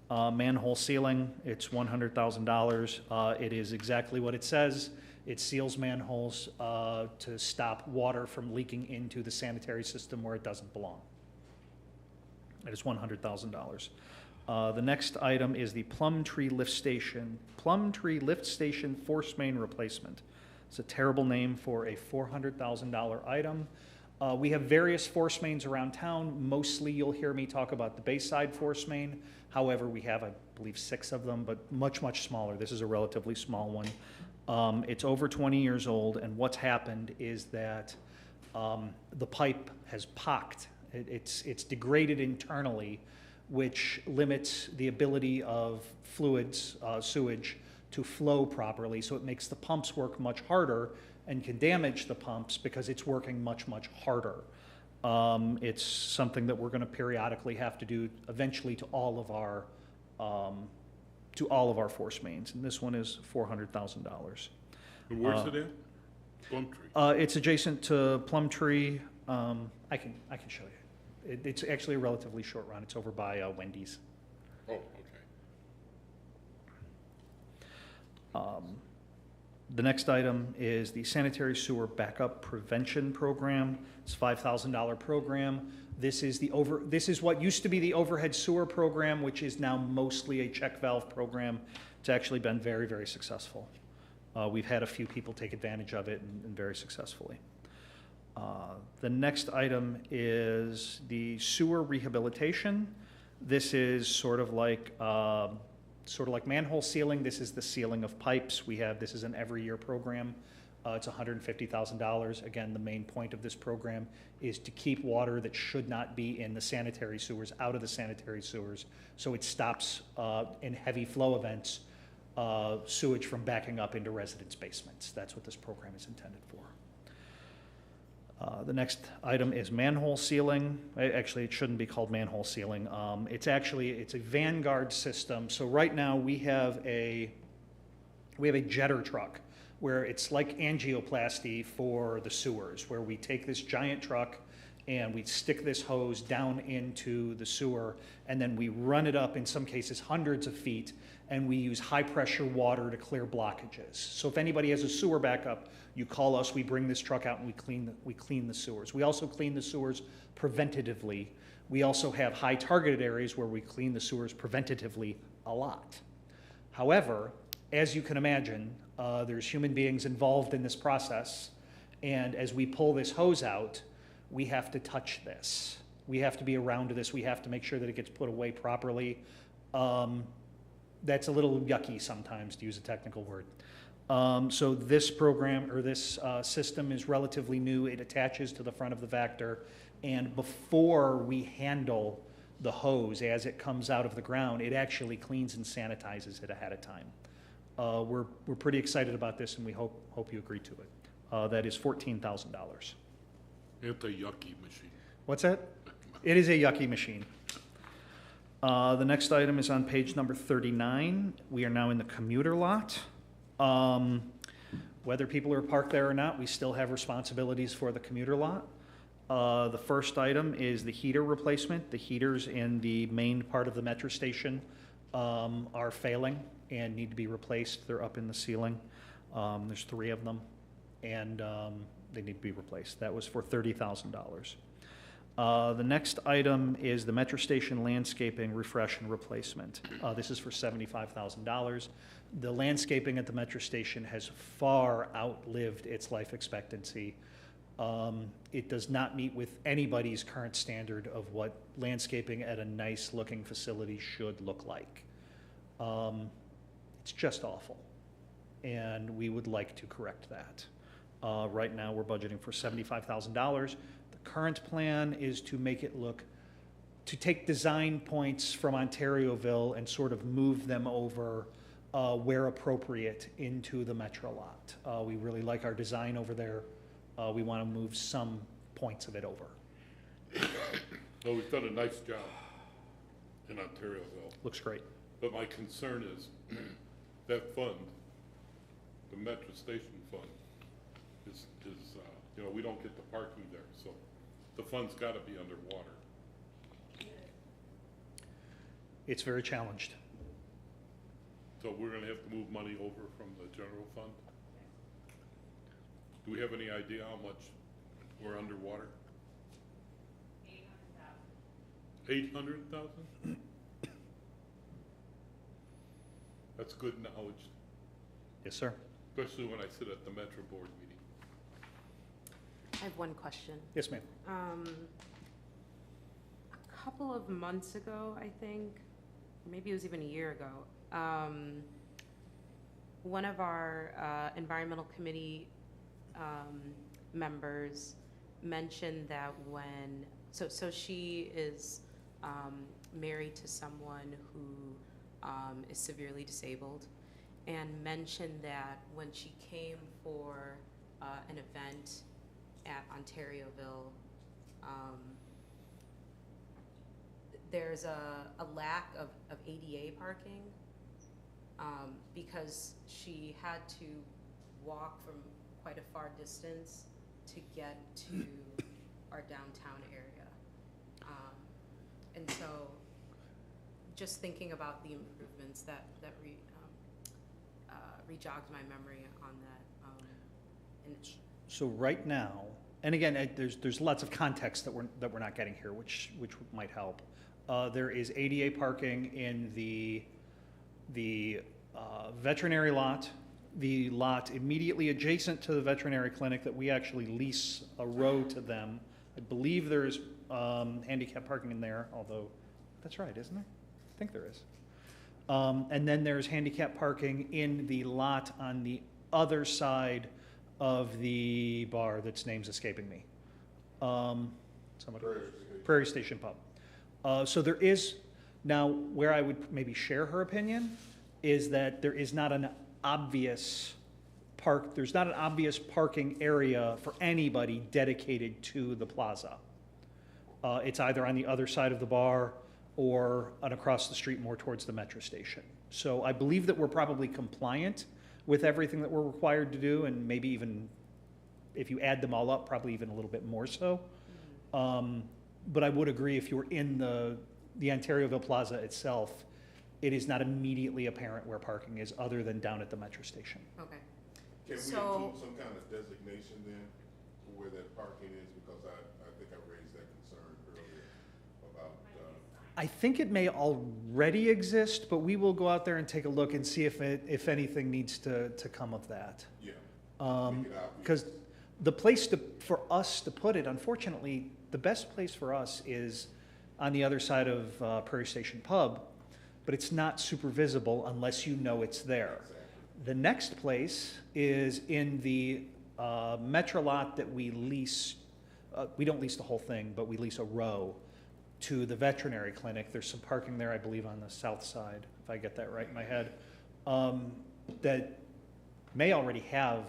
Manhole sealing, it's $100,000. It is exactly what it says. It seals manholes to stop water from leaking into the sanitary system where it doesn't belong. It is $100,000. The next item is the Plum Tree Lift Station. Plum Tree Lift Station force main replacement. It's a terrible name for a $400,000 item. We have various force mains around town. Mostly you'll hear me talk about the Bayside force main. However, we have, I believe, 6 of them, but much, much smaller. This is a relatively small one. It's over 20 years old, and what's happened is that the pipe has pocked. It's degraded internally, which limits the ability of fluids, sewage, to flow properly. So it makes the pumps work much harder and can damage the pumps because it's working much, much harder. It's something that we're going to periodically have to do eventually to all of our force mains, and this one is $400,000. And where's it at? Plum Tree? It's adjacent to Plum Tree. I can show you. It's actually a relatively short run. It's over by Wendy's. Oh, okay. The next item is the sanitary sewer backup prevention program. It's a $5,000 program. This is what used to be the overhead sewer program, which is now mostly a check valve program. It's actually been very, very successful. We've had a few people take advantage of it and very successfully. The next item is the sewer rehabilitation. This is sort of like manhole sealing. This is the sealing of pipes. This is an every year program. It's $150,000. Again, the main point of this program is to keep water that should not be in the sanitary sewers out of the sanitary sewers, so it stops in heavy flow events sewage from backing up into residents' basements. That's what this program is intended for. The next item is manhole sealing. Actually, it shouldn't be called manhole sealing. It's a Vanguard system. So right now we have a jetter truck where it's like angioplasty for the sewers, where we take this giant truck And we stick this hose down into the sewer, and then we run it up, in some cases, hundreds of feet, and we use high-pressure water to clear blockages. So if anybody has a sewer backup, you call us, we bring this truck out, and we clean the sewers. We also clean the sewers preventatively. We also have high targeted areas where we clean the sewers preventatively a lot. However, as you can imagine, there's human beings involved in this process, and as we pull this hose out, we have to touch this. We have to be around this. We have to make sure that it gets put away properly. That's a little yucky sometimes, to use a technical word. So this program, or this system, is relatively new. It attaches to the front of the Vector, and before we handle the hose as it comes out of the ground, it actually cleans and sanitizes it ahead of time. We're pretty excited about this, and we hope you agree to it. That is $14,000. It's a yucky machine. What's that? It is a yucky machine. The next item is on page number 39. We are now in the commuter lot. Whether people are parked there or not, we still have responsibilities for the commuter lot. The first item is the heater replacement. The heaters in the main part of the metro station are failing and need to be replaced. They're up in the ceiling. There's 3 of them, and they need to be replaced. That was for $30,000. The next item is the metro station landscaping refresh and replacement. This is for $75,000. The landscaping at the metro station has far outlived its life expectancy. It does not meet with anybody's current standard of what landscaping at a nice looking facility should look like. It's just awful, and we would like to correct that. Right now we're budgeting for $75,000. The current plan is to make it look, to take design points from Ontarioville and sort of move them over where appropriate into the metro lot. We really like our design over there. We want to move some points of it over. Well, we've done a nice job in Ontarioville. Looks great. But my concern is that fund, the metro station fund, is you know, we don't get the parking there, so the fund's got to be underwater. It's very challenged. So we're going to have to move money over from the general fund? Do we have any idea how much we're underwater? 800,000. 800,000? That's good knowledge, Yes, sir. especially when I sit at the Metro Board meeting. I have one question. Yes, ma'am. A couple of months ago, I think, maybe it was even a year ago, one of our environmental committee members mentioned that when, so she is married to someone who is severely disabled, and mentioned that when she came for an event at Ontarioville, there's a lack of ADA parking because she had to walk from quite a far distance to get to our downtown area. And so just thinking about the improvements that re-jogged my memory on that. And So right now, and again, there's lots of context that we're not getting here, which might help. There is ADA parking in the veterinary lot, the lot immediately adjacent to the veterinary clinic that we actually lease a row to them. I believe there's handicap parking in there, although that's right, isn't there? I think there is. And then there's handicap parking in the lot on the other side of the bar that's name's escaping me. Prairie Station Pub. So there is, now where I would maybe share her opinion is that there is not an obvious there's not an obvious parking area for anybody dedicated to the plaza. It's either on the other side of the bar or across the street more towards the metro station. So I believe that we're probably compliant with everything that we're required to do, and maybe even, if you add them all up, probably even a little bit more so. But I would agree, if you're in the Ontarioville Plaza itself, it is not immediately apparent where parking is, other than down at the metro station. Okay. Can we So- include some kind of designation then for where that parking is? Because I think I raised that concern earlier about, I think it may already exist, but we will go out there and take a look and see if anything needs to come of that. yeah. Make it obvious. Because the place for us to put it, unfortunately, the best place for us is on the other side of Prairie Station Pub, but it's not super visible unless you know it's there. The next place is in the Metro lot that we lease. We don't lease the whole thing, but we lease a row to the veterinary clinic. There's some parking there, I believe, on the south side, if I get that right in my head, that may already have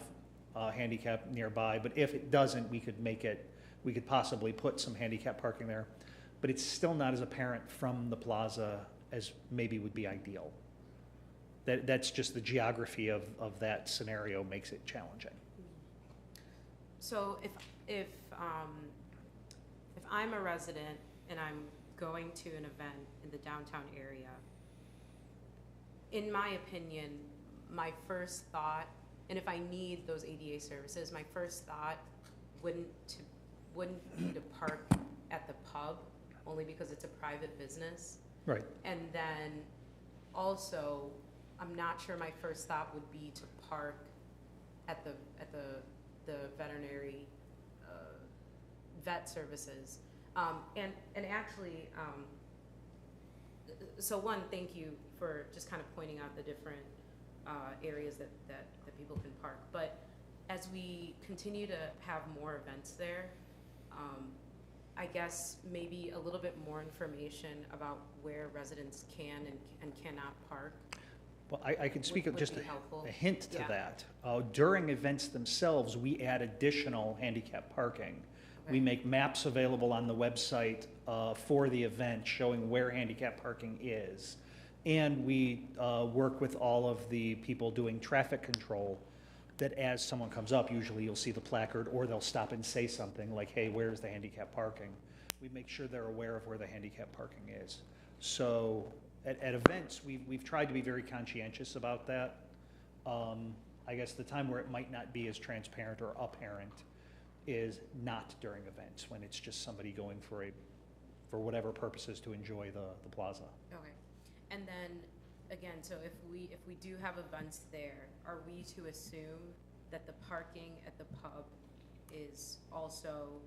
handicap nearby, but if it doesn't, we could possibly put some handicap parking there. But it's still not as apparent from the plaza as maybe would be ideal. That's just the geography of that scenario makes it challenging. So if I'm a resident and I'm going to an event in the downtown area, in my opinion, my first thought, and if I need those ADA services, my first thought wouldn't be to park at the pub, only because it's a private business. Right. And then also, I'm not sure my first thought would be to park at the veterinary vet services. And actually, so one, thank you for just kind of pointing out the different areas that people can park. But as we continue to have more events there, I guess maybe a little bit more information about where residents can and cannot park. Well, I could speak of would just be helpful. a hint to Yeah. that. During events themselves, we add additional handicap parking. We Okay. make maps available on the website for the event showing where handicap parking is. And we work with all of the people doing traffic control, that as someone comes up, usually you'll see the placard, or they'll stop and say something like, hey, where's the handicap parking? We make sure they're aware of where the handicap parking is. So at events, we've tried to be very conscientious about that. I guess the time where it might not be as transparent or apparent is not during events, when it's just somebody going for whatever purposes to enjoy the plaza. Okay. And then, again, so if we do have events there, are we to assume that the parking at the pub is also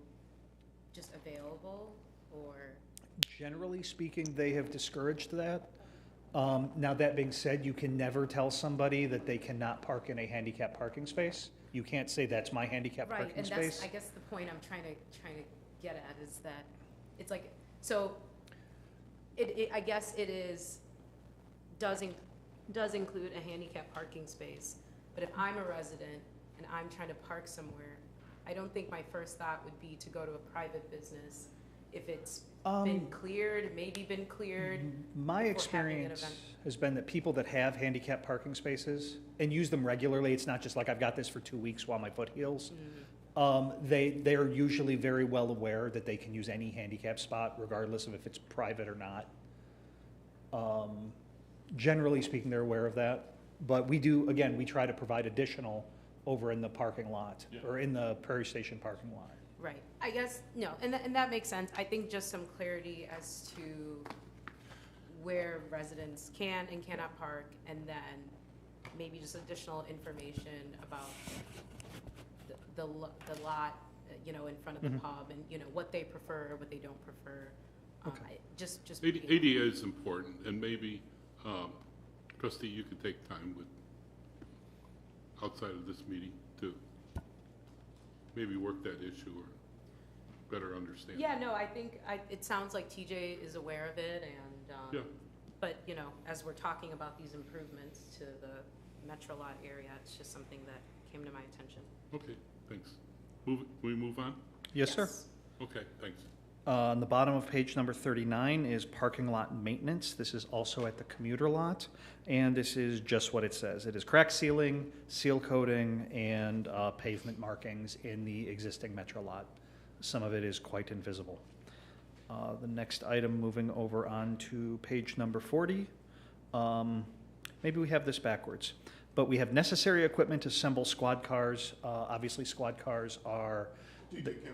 just available, or? Generally speaking, they have discouraged that. Now, that being said, you can never tell somebody that they cannot park in a handicap parking space. You can't say, that's my handicap Right, parking and space. that's, I guess the point I'm trying to get at is that it's like, so I guess it does include a handicap parking space, but if I'm a resident and I'm trying to park somewhere, I don't think my first thought would be to go to a private business if it's been cleared, maybe been cleared. My before having an experience event. has been that people that have handicap parking spaces and use them regularly, it's not just like, I've got this for 2 weeks while my foot heals. They are usually very well aware that they can use any handicap spot, regardless of if it's private or not. Generally speaking, they're aware of that. But we do, again, we try to provide additional over in the parking lot, Yeah. or in the Prairie Station parking lot. Right, I guess, no, and that makes sense. I think just some clarity as to where residents can and cannot park, and then maybe just additional information about the lot, in front of the pub, and, what they prefer, what they don't prefer. Okay. Just. ADA is important, and maybe, trustee, you could take time outside of this meeting to maybe work that issue or better understand. Yeah, no, I think, it sounds like TJ is aware of it, and, Yeah. but, as we're talking about these improvements to the Metro Lot area, it's just something that came to my attention. Okay, thanks. Can we move on? Yes, sir. Okay, thanks. On the bottom of page number 39 is parking lot maintenance. This is also at the commuter lot, and this is just what it says. It is crack sealing, seal coating, and pavement markings in the existing Metro lot. some of it is quite invisible. The next item, moving over on to page number 40. Maybe we have this backwards, but we have necessary equipment to assemble squad cars. Obviously, squad cars are. TJ, can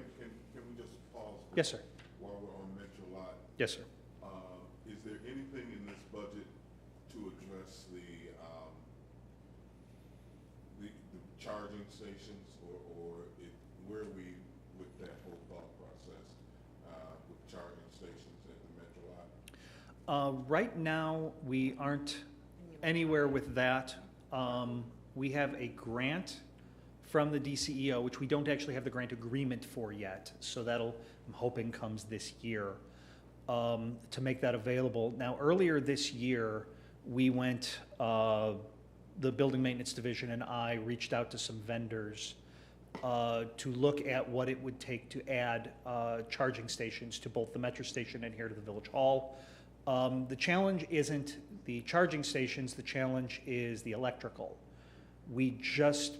we just pause? Yes, sir. While we're on Metro Lot, Yes, sir. is there anything in this budget to address the charging stations, or where are we with that whole thought process with charging stations at the Metro Lot? Right now, we aren't anywhere with that. We have a grant from the DCEO, which we don't actually have the grant agreement for yet. So that'll, I'm hoping, comes this year to make that available. Now, earlier this year, we went, the Building Maintenance Division and I reached out to some vendors to look at what it would take to add charging stations to both the Metro Station and here to the Village Hall. The challenge isn't the charging stations, the challenge is the electrical. We just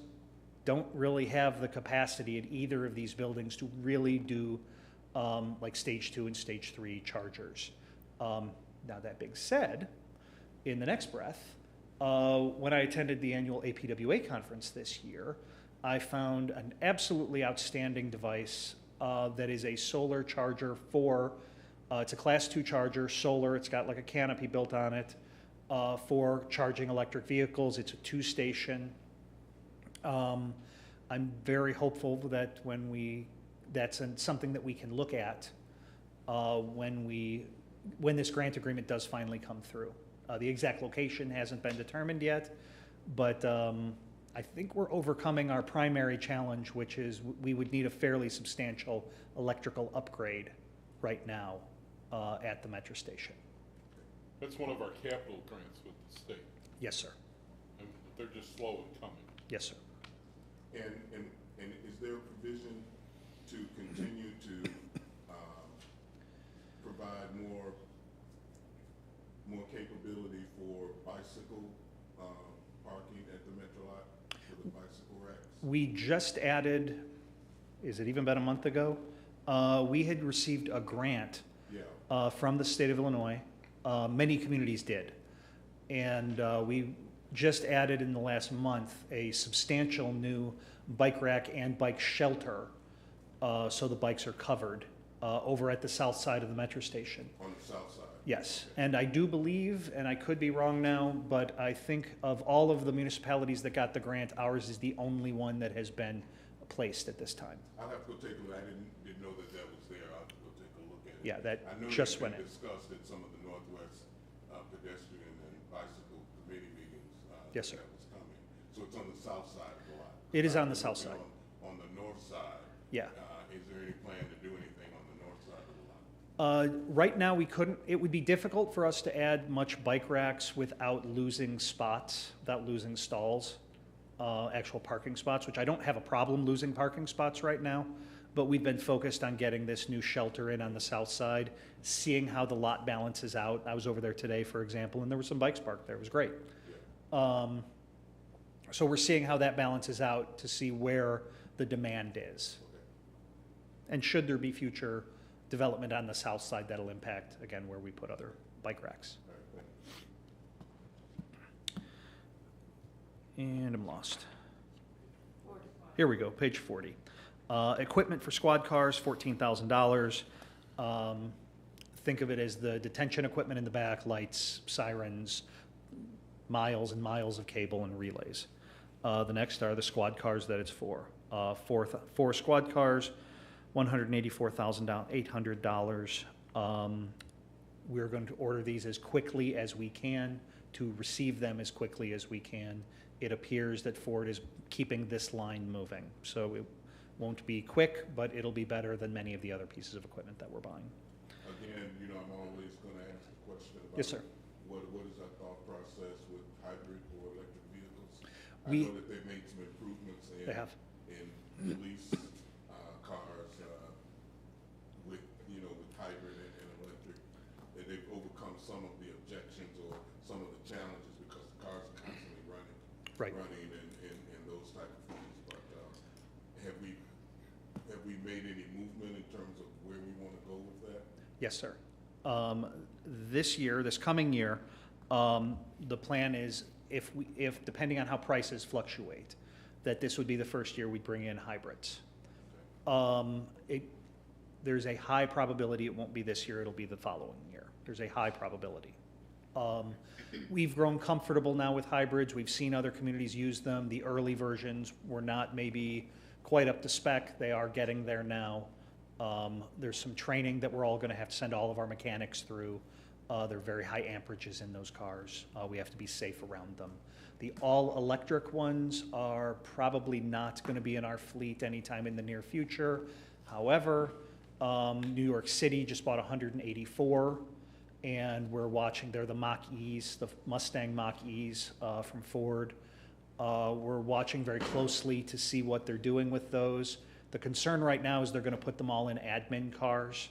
don't really have the capacity at either of these buildings to really do like stage 2 and stage 3 chargers. Now that being said, in the next breath, when I attended the annual APWA conference this year, I found an absolutely outstanding device that is a solar charger for, it's a class 2 charger, solar, it's got like a canopy built on it for charging electric vehicles. It's a 2-station. I'm very hopeful that that's something that we can look at when this grant agreement does finally come through. The exact location hasn't been determined yet, but I think we're overcoming our primary challenge, which is we would need a fairly substantial electrical upgrade right now at the Metro Station. That's one of our capital grants with the state. Yes, sir. And they're just slow in coming. Yes, sir. And is there a provision to continue to provide more capability for bicycle parking at the Metro Lot for the bicycle racks? We just added, is it even been a month ago? We had received a grant from the state of Illinois. Many communities did. And we just added in the last month a substantial new bike rack and bike shelter, so the bikes are covered over at the south side of the Metro Station. On the south side? Yes, and I do believe, and I could be wrong now, but I think of all of the municipalities that got the grant, ours is the only one that has been placed at this time. I'll have to go take a look. I didn't know that was there. I'll have to go take a look at it. Yeah, that I know just that went in. discussed at some of the Northwest pedestrian and bicycle committee meetings. Yes, sir. That was coming. So it's on the south side of the lot? It is on the south side. On the north side? Yeah. Is there any plan to do anything on the north side of the lot? Right now, we couldn't, it would be difficult for us to add much bike racks without losing spots, without losing stalls, actual parking spots, which I don't have a problem losing parking spots right now, but we've been focused on getting this new shelter in on the south side, seeing how the lot balances out. I was over there today, for example, and there were some bikes parked there. It was great. So we're seeing how that balances out to see where the demand is. And should there be future development on the south side, that'll impact, again, where we put other bike racks. And I'm lost. Here we go, page 40. Equipment for squad cars, $14,000. Think of it as the detention equipment in the back, lights, sirens, miles and miles of cable and relays. The next are the squad cars that it's for. Four squad cars, $184,800. We're going to order these as quickly as we can to receive them as quickly as we can. It appears that Ford is keeping this line moving. So it won't be quick, but it'll be better than many of the other pieces of equipment that we're buying. Again, I'm always going to ask the question about Yes, sir. What is our thought process with hybrid or electric vehicles? I We- know that they've made some improvements in They have. police cars with hybrid and electric. And they've overcome some of the objections or some of the challenges because the cars are constantly running and those type of things. But have we made any movement in Yes, sir. This year, this coming year, the plan is if depending on how prices fluctuate, that this would be the first year we'd bring in hybrids. There's a high probability it won't be this year, it'll be the following year. There's a high probability. We've grown comfortable now with hybrids. We've seen other communities use them. The early versions were not maybe quite up to spec. They are getting there now. There's some training that we're all going to have to send all of our mechanics through. There are very high amperages in those cars. We have to be safe around them. The all-electric ones are probably not going to be in our fleet anytime in the near future. However, New York City just bought 184, and we're watching. They're the Mach-E's, the Mustang Mach-E's from Ford. We're watching very closely to see what they're doing with those. The concern right now is they're going to put them all in admin cars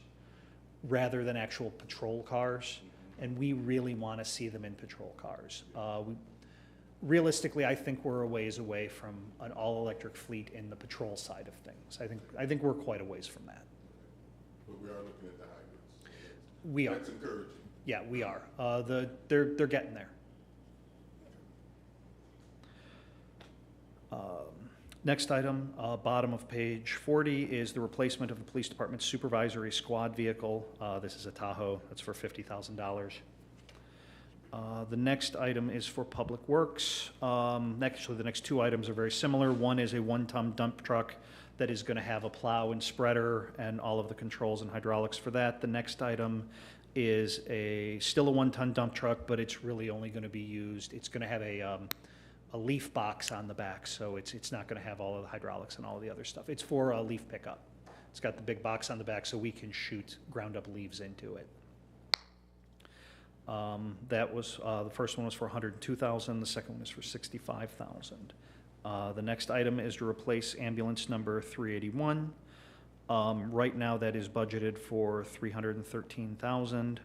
rather than actual patrol cars, and we really want to see them in patrol cars. Realistically, I think we're a ways away from an all-electric fleet in the patrol side of things. I think we're quite a ways from that. But we are looking at the hybrids. We are. That's encouraging. Yeah, we are. They're getting there. Next item, bottom of page 40, is the replacement of the police department's supervisory squad vehicle. This is a Tahoe. That's for $50,000. The next item is for Public Works. Actually, the next two items are very similar. One is a one-ton dump truck that is going to have a plow and spreader and all of the controls and hydraulics for that. The next item is still a one-ton dump truck, but it's really only going to be used. It's going to have a leaf box on the back, so it's not going to have all of the hydraulics and all of the other stuff. It's for a leaf pickup. It's got the big box on the back, so we can shoot ground-up leaves into it. That was the first one was for $102,000. The second one is for $65,000. The next item is to replace ambulance number 381. Right now, that is budgeted for $313,000.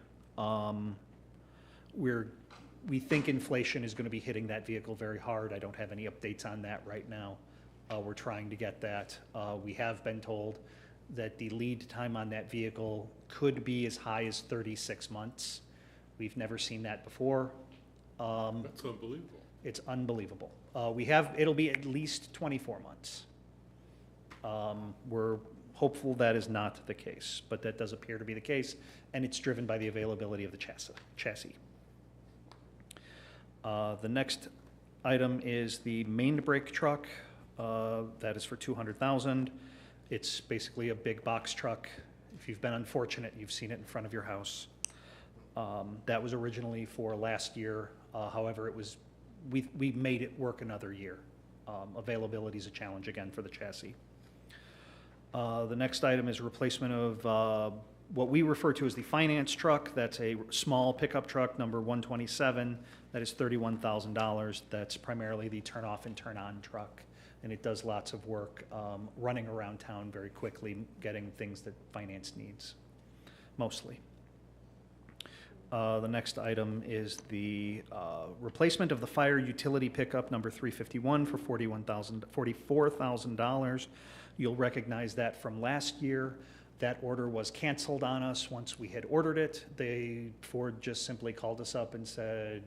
We think inflation is going to be hitting that vehicle very hard. I don't have any updates on that right now. We're trying to get that. We have been told that the lead time on that vehicle could be as high as 36 months. We've never seen that before. That's unbelievable. It's unbelievable. It'll be at least 24 months. We're hopeful that is not the case, but that does appear to be the case, and it's driven by the availability of the chassis. The next item is the main brake truck. That is for $200,000. It's basically a big box truck. If you've been unfortunate, you've seen it in front of your house. That was originally for last year. However, we made it work another year. Availability is a challenge again for the chassis. The next item is a replacement of what we refer to as the finance truck. That's a small pickup truck, number 127. That is $31,000. That's primarily the turn off and turn on truck. And it does lots of work running around town very quickly, getting things that finance needs, mostly. The next item is the replacement of the fire utility pickup number 351 for $44,000. You'll recognize that from last year. That order was canceled on us once we had ordered it. Ford just simply called us up and said,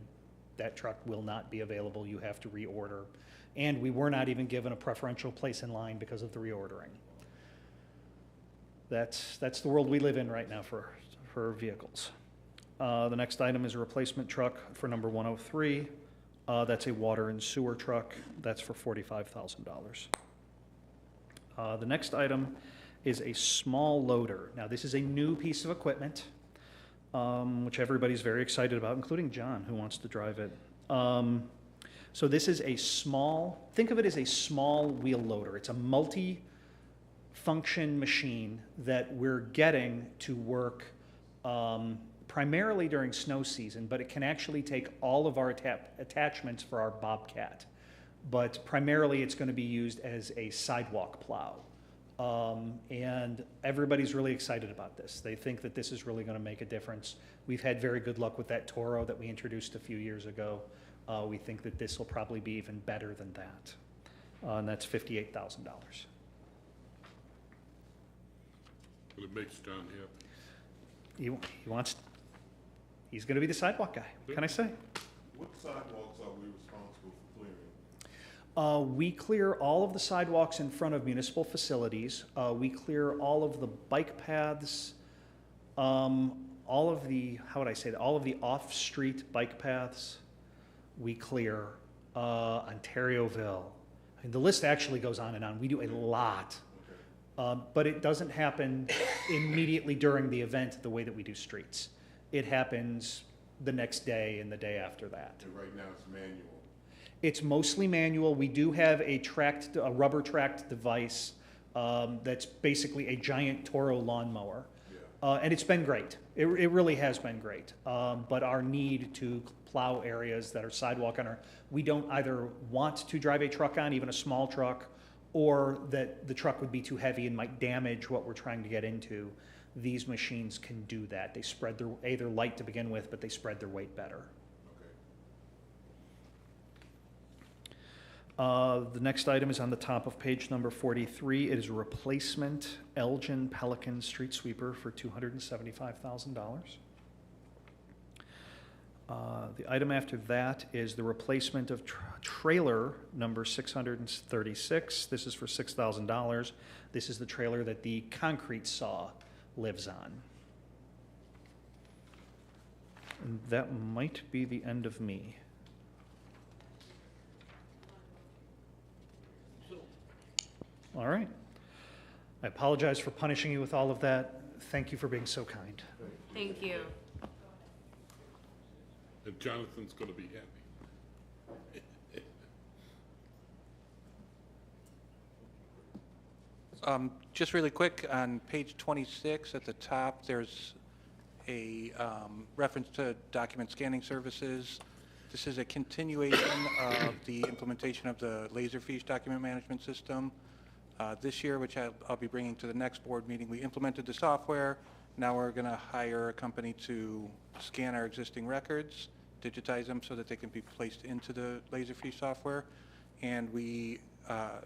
that truck will not be available, you have to reorder. And we were not even given a preferential place in line because of the reordering. That's the world we live in right now for vehicles. The next item is a replacement truck for number 103. That's a water and sewer truck. That's for $45,000. The next item is a small loader. Now, this is a new piece of equipment, which everybody's very excited about, including John, who wants to drive it. So this is think of it as a small wheel loader. It's a multi-function machine that we're getting to work primarily during snow season, but it can actually take all of our attachments for our Bobcat. But primarily it's going to be used as a sidewalk plow. And everybody's really excited about this. They think that this is really going to make a difference. We've had very good luck with that Toro that we introduced a few years ago. We think that this will probably be even better than that. And that's $58,000. But it makes John happy. he's gonna be the sidewalk guy. What can I say? What sidewalks are we responsible for clearing? We clear all of the sidewalks in front of municipal facilities. We clear all of the bike paths, all of the, how would I say that? All of the off-street bike paths. We clear Ontarioville. I mean, the list actually goes on and on. We do a lot. But it doesn't happen immediately during the event the way that we do streets. It happens the next day and the day after that. And right now it's manual. It's mostly manual. We do have a rubber tracked device that's basically a giant Toro lawnmower. Yeah. And it's been great. It really has been great. But our need to plow areas that are sidewalk on we don't either want to drive a truck on, even a small truck, or that the truck would be too heavy and might damage what we're trying to get into. These machines can do that. They spread they're light to begin with, but they spread their weight better. Okay. The next item is on the top of page number 43. It is a replacement Elgin Pelican street sweeper for $275,000. The item after that is the replacement of trailer number 636. This is for $6,000. This is the trailer that the concrete saw lives on. And that might be the end of me. All right. I apologize for punishing you with all of that. Thank you for being so kind. Thank you. And Jonathan's gonna be happy. Just really quick, on page 26 at the top, there's a reference to document scanning services. This is a continuation of the implementation of the Laserfiche document management system. This year, which I'll be bringing to the next board meeting, we implemented the software. Now we're going to hire a company to scan our existing records, digitize them so that they can be placed into the Laserfiche software. And we are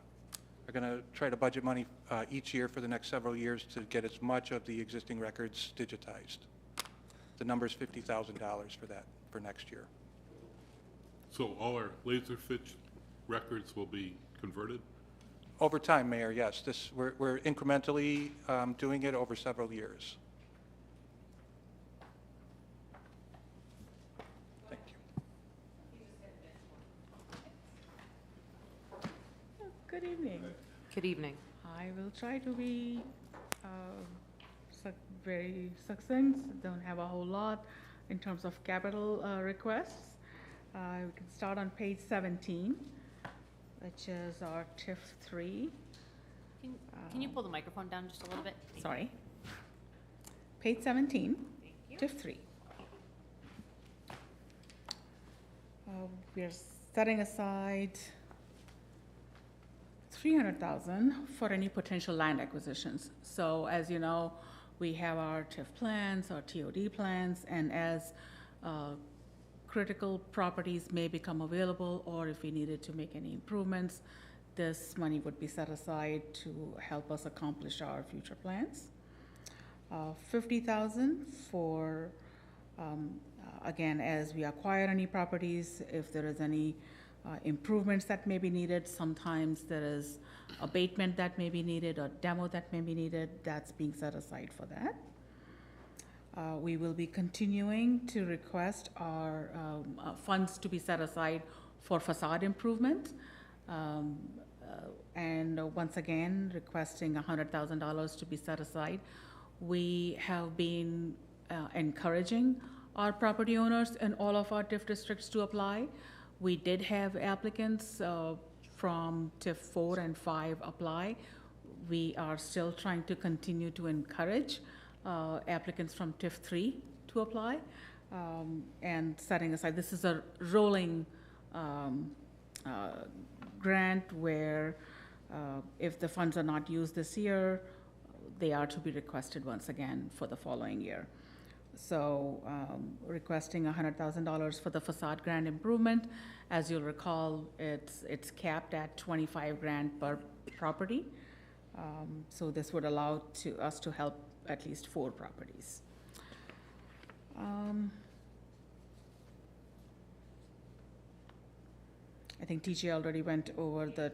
going to try to budget money each year for the next several years to get as much of the existing records digitized. The number is $50,000 for that for next year. So all our Laserfiche records will be converted? Over time, Mayor, yes. We're incrementally doing it over several years. Thank you. Good evening. Good evening. I will try to be very succinct, don't have a whole lot in terms of capital requests. We can start on page 17, which is our TIF 3. Can you pull the microphone down just a little bit? Sorry. Page 17, TIF 3. We are setting aside $300,000 for any potential land acquisitions. So as you know, we have our TIF plans, our TOD plans, and as critical properties may become available, or if we needed to make any improvements, this money would be set aside to help us accomplish our future plans. $50,000 for, again, as we acquire any properties, if there is any improvements that may be needed, sometimes there is abatement that may be needed or demo that may be needed, that's being set aside for that. We will be continuing to request our funds to be set aside for facade improvement. And once again, requesting $100,000 to be set aside. We have been encouraging our property owners in all of our TIF districts to apply. We did have applicants from TIF 4 and 5 apply. We are still trying to continue to encourage applicants from TIF 3 to apply, and setting aside, this is a rolling grant where if the funds are not used this year, they are to be requested once again for the following year. So requesting $100,000 for the facade grant improvement. As you'll recall, it's capped at $25,000 per property. So this would allow us to help at least 4 properties. I think TJ already went over the,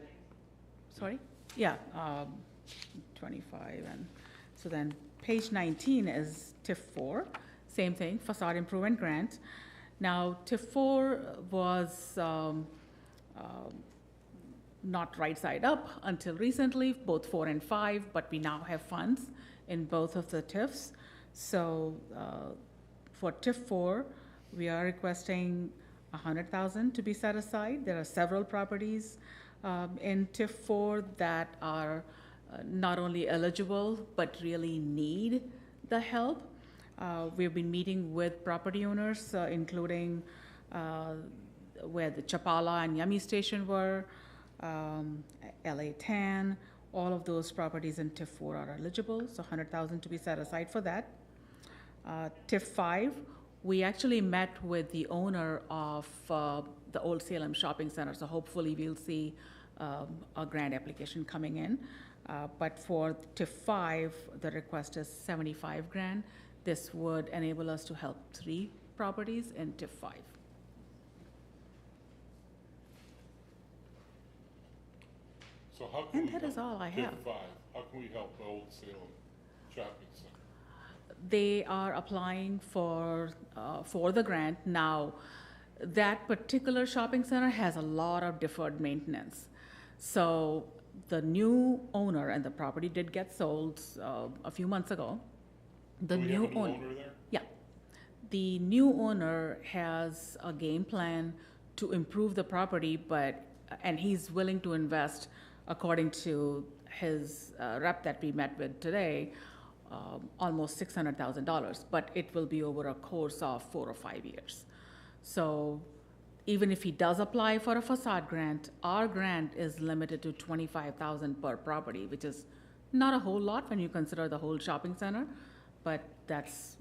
sorry? Yeah, 25, and so then page 19 is TIF 4, same thing, facade improvement grant. Now, TIF 4 was not right side up until recently, both 4 and 5, but we now have funds in both of the TIFs. So for TIF 4, we are requesting $100,000 to be set aside. There are several properties in TIF 4 that are not only eligible, but really need the help. We've been meeting with property owners, including where the Chapala and Yummy Station were, LA Tan, all of those properties in TIF 4 are eligible, so $100,000 to be set aside for that. TIF 5, we actually met with the owner of the Old Salem Shopping Center, so hopefully we'll see a grant application coming in. But for TIF 5, the request is 75 grand. This would enable us to help 3 properties in TIF 5. So how can And we that is help all I TIF have. 5? How can we help the Old Salem Shopping Center? They are applying for the grant. Now, that particular shopping center has a lot of deferred maintenance. So the new owner, and the property did get sold a few months ago. The Do we new have a new owner there? Yeah. The new owner has a game plan to improve the property, and he's willing to invest, according to his rep that we met with today, almost $600,000, but it will be over a course of 4 or 5 years. So even if he does apply for a facade grant, our grant is limited to $25,000 per property, which is not a whole lot when you consider the whole shopping center, but that's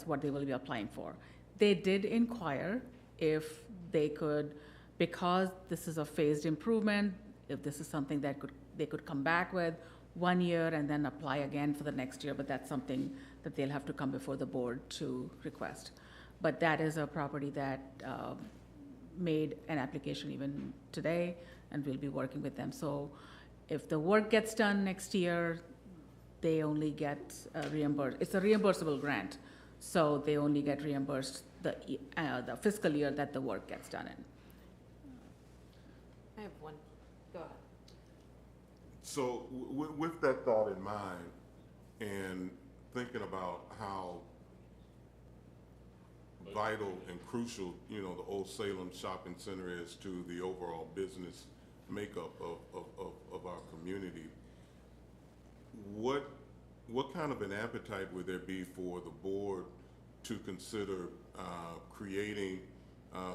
what they will be applying for. They did inquire if they could, because this is a phased improvement, if this is something that they could come back with 1 year and then apply again for the next year, but that's something that they'll have to come before the board to request. But that is a property that made an application even today, and we'll be working with them. So if the work gets done next year, they only get reimbursed. It's a reimbursable grant, so they only get reimbursed the fiscal year that the work gets done in. I have one. Go ahead. So with that thought in mind, and thinking about how vital and crucial, the Old Salem Shopping Center is to the overall business makeup of our community, what kind of an appetite would there be for the board to consider creating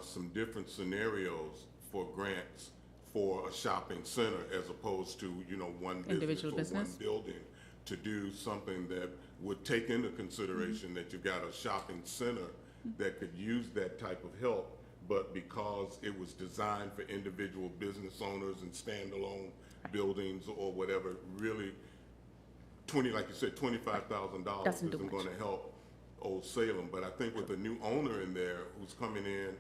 some different scenarios for grants for a shopping center, as opposed to one Individual business business? or one building, to do something that would take into consideration that you've got a shopping center that could use that type of help, but because it was designed for individual business owners and standalone buildings or whatever, really like you said, $25,000 Doesn't do isn't much. going to help Old Salem. But I think with a new owner in there who's coming in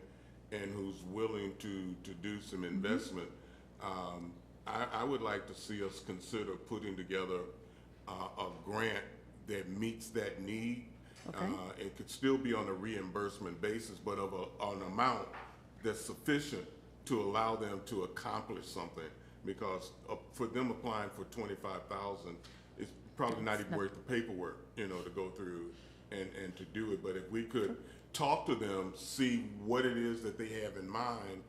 and who's willing to do some investment, I would like to see us consider putting together a grant that meets that need. Okay. It could still be on a reimbursement basis, but of an amount that's sufficient to allow them to accomplish something. Because for them applying for $25,000, it's probably not even worth the paperwork, to go through and to do it. But if we could talk to them, see what it is that they have in mind,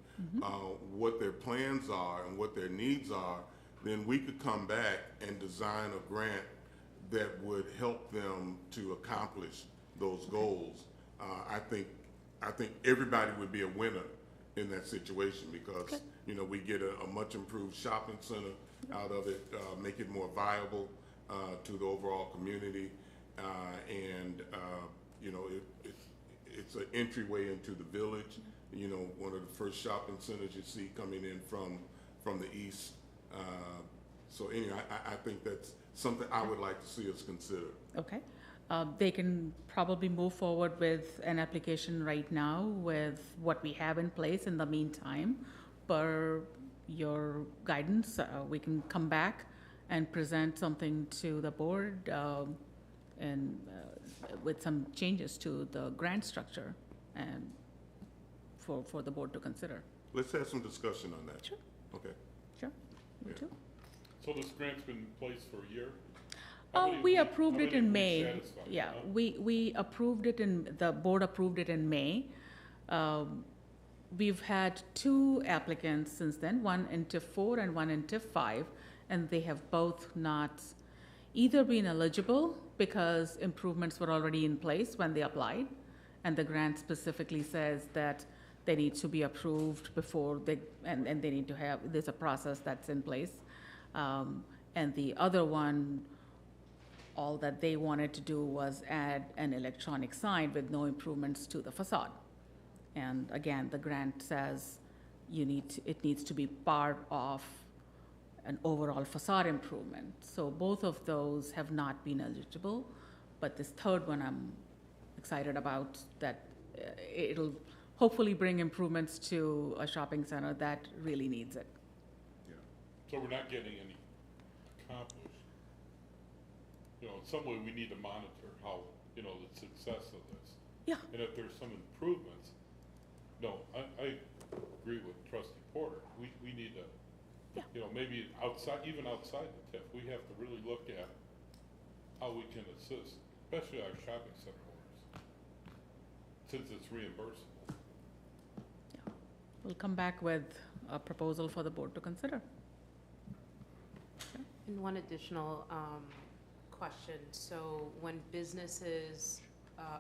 what their plans are and what their needs are, then we could come back and design a grant that would help them to accomplish those goals. I think everybody would be a winner in that situation, because we get a much improved shopping center out of it, make it more viable to the overall community, and it's an entryway into the village. One of the first shopping centers you see coming in from the east. So anyway, I think that's something I would like to see us consider. Okay. They can probably move forward with an application right now with what we have in place. In the meantime, per your guidance, we can come back and present something to the board and with some changes to the grant structure and for the board to consider. Let's have some discussion on that. Sure. Okay. Sure, me Yeah. too. So this grant's been in place for a year? How many We have approved how it many in have we May. satisfied, Yeah, huh? we approved it the board approved it in May. We've had 2 applicants since then, one in TIF 4 and one in TIF 5, and they have both not either been eligible because improvements were already in place when they applied, and the grant specifically says that they need to be approved before and they need to have, there's a process that's in place. And the other one, all that they wanted to do was add an electronic sign with no improvements to the facade. And again, the grant says it needs to be part of an overall facade improvement. So both of those have not been eligible, but this third one I'm excited about, that it'll hopefully bring improvements to a shopping center that really needs it. Yeah. So we're not getting any accomplished. You know, in some way, we need to monitor how, you know, the success of this. Yeah. And if there's some improvements, no, I agree with Trustee Porter. We need to, Yeah. you know, maybe outside, even outside the TIF, we have to really look at how we can assist, especially our shopping center owners, since it's reimbursable. We'll come back with a proposal for the board to consider. And one additional question. So when businesses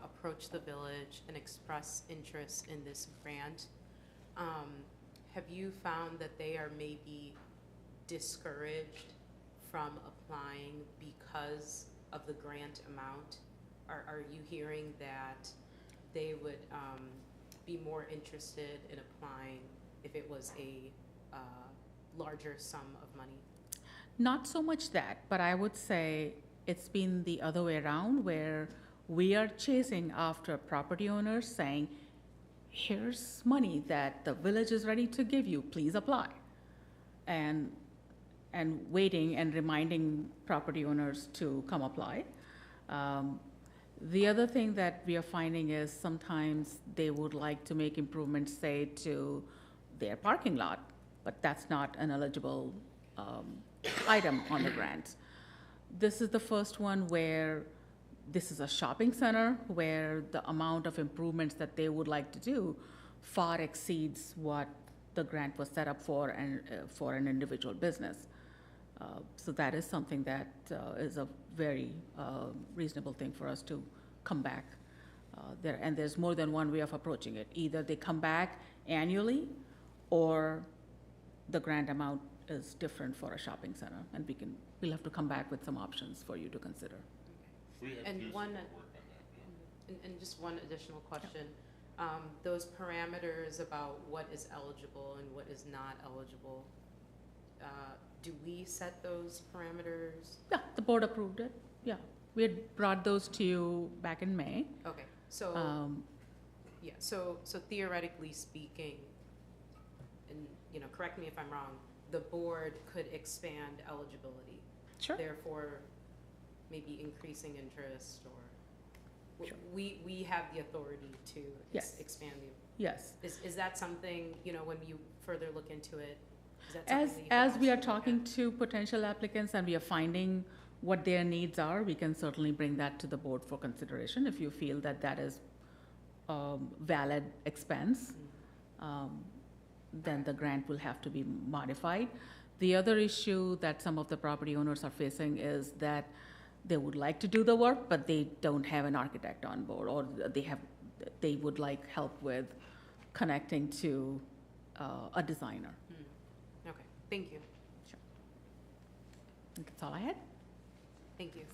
approach the village and express interest in this grant, have you found that they are maybe discouraged from applying because of the grant amount? Are you hearing that they would be more interested in applying if it was a larger sum of money? Not so much that, but I would say it's been the other way around, where we are chasing after property owners saying, here's money that the village is ready to give you, please apply. And waiting and reminding property owners to come apply. The other thing that we are finding is sometimes they would like to make improvements, say, to their parking lot, but that's not an eligible item on the grant. This is the first one where this is a shopping center where the amount of improvements that they would like to do far exceeds what the grant was set up for and for an individual business. So that is something that is a very reasonable thing for us to come back. And there's more than one way of approaching it. Either they come back annually, or the grant amount is different for a shopping center, and we'll have to come back with some options for you to consider. We have to And do some one- work on that, yeah. And just one additional question. Those parameters about what is eligible and what is not eligible, do we set those parameters? Yeah, the board approved it. Yeah, we had brought those to you back in May. Okay, so, yeah, so theoretically speaking, and, you know, correct me if I'm wrong, the board could expand eligibility. Sure. Therefore, maybe increasing interest, or Sure. we have the authority to Yes. expand the. Yes. Is that something, you know, when you further look into it, is that As, something that you as can we are also look talking at? to potential applicants and we are finding what their needs are, we can certainly bring that to the board for consideration if you feel that that is valid expense. Then the grant will have to be modified. The other issue that some of the property owners are facing is that they would like to do the work, but they don't have an architect on board, or they would like help with connecting to a designer. Okay, thank you, Sure. I think that's all I had. thank you.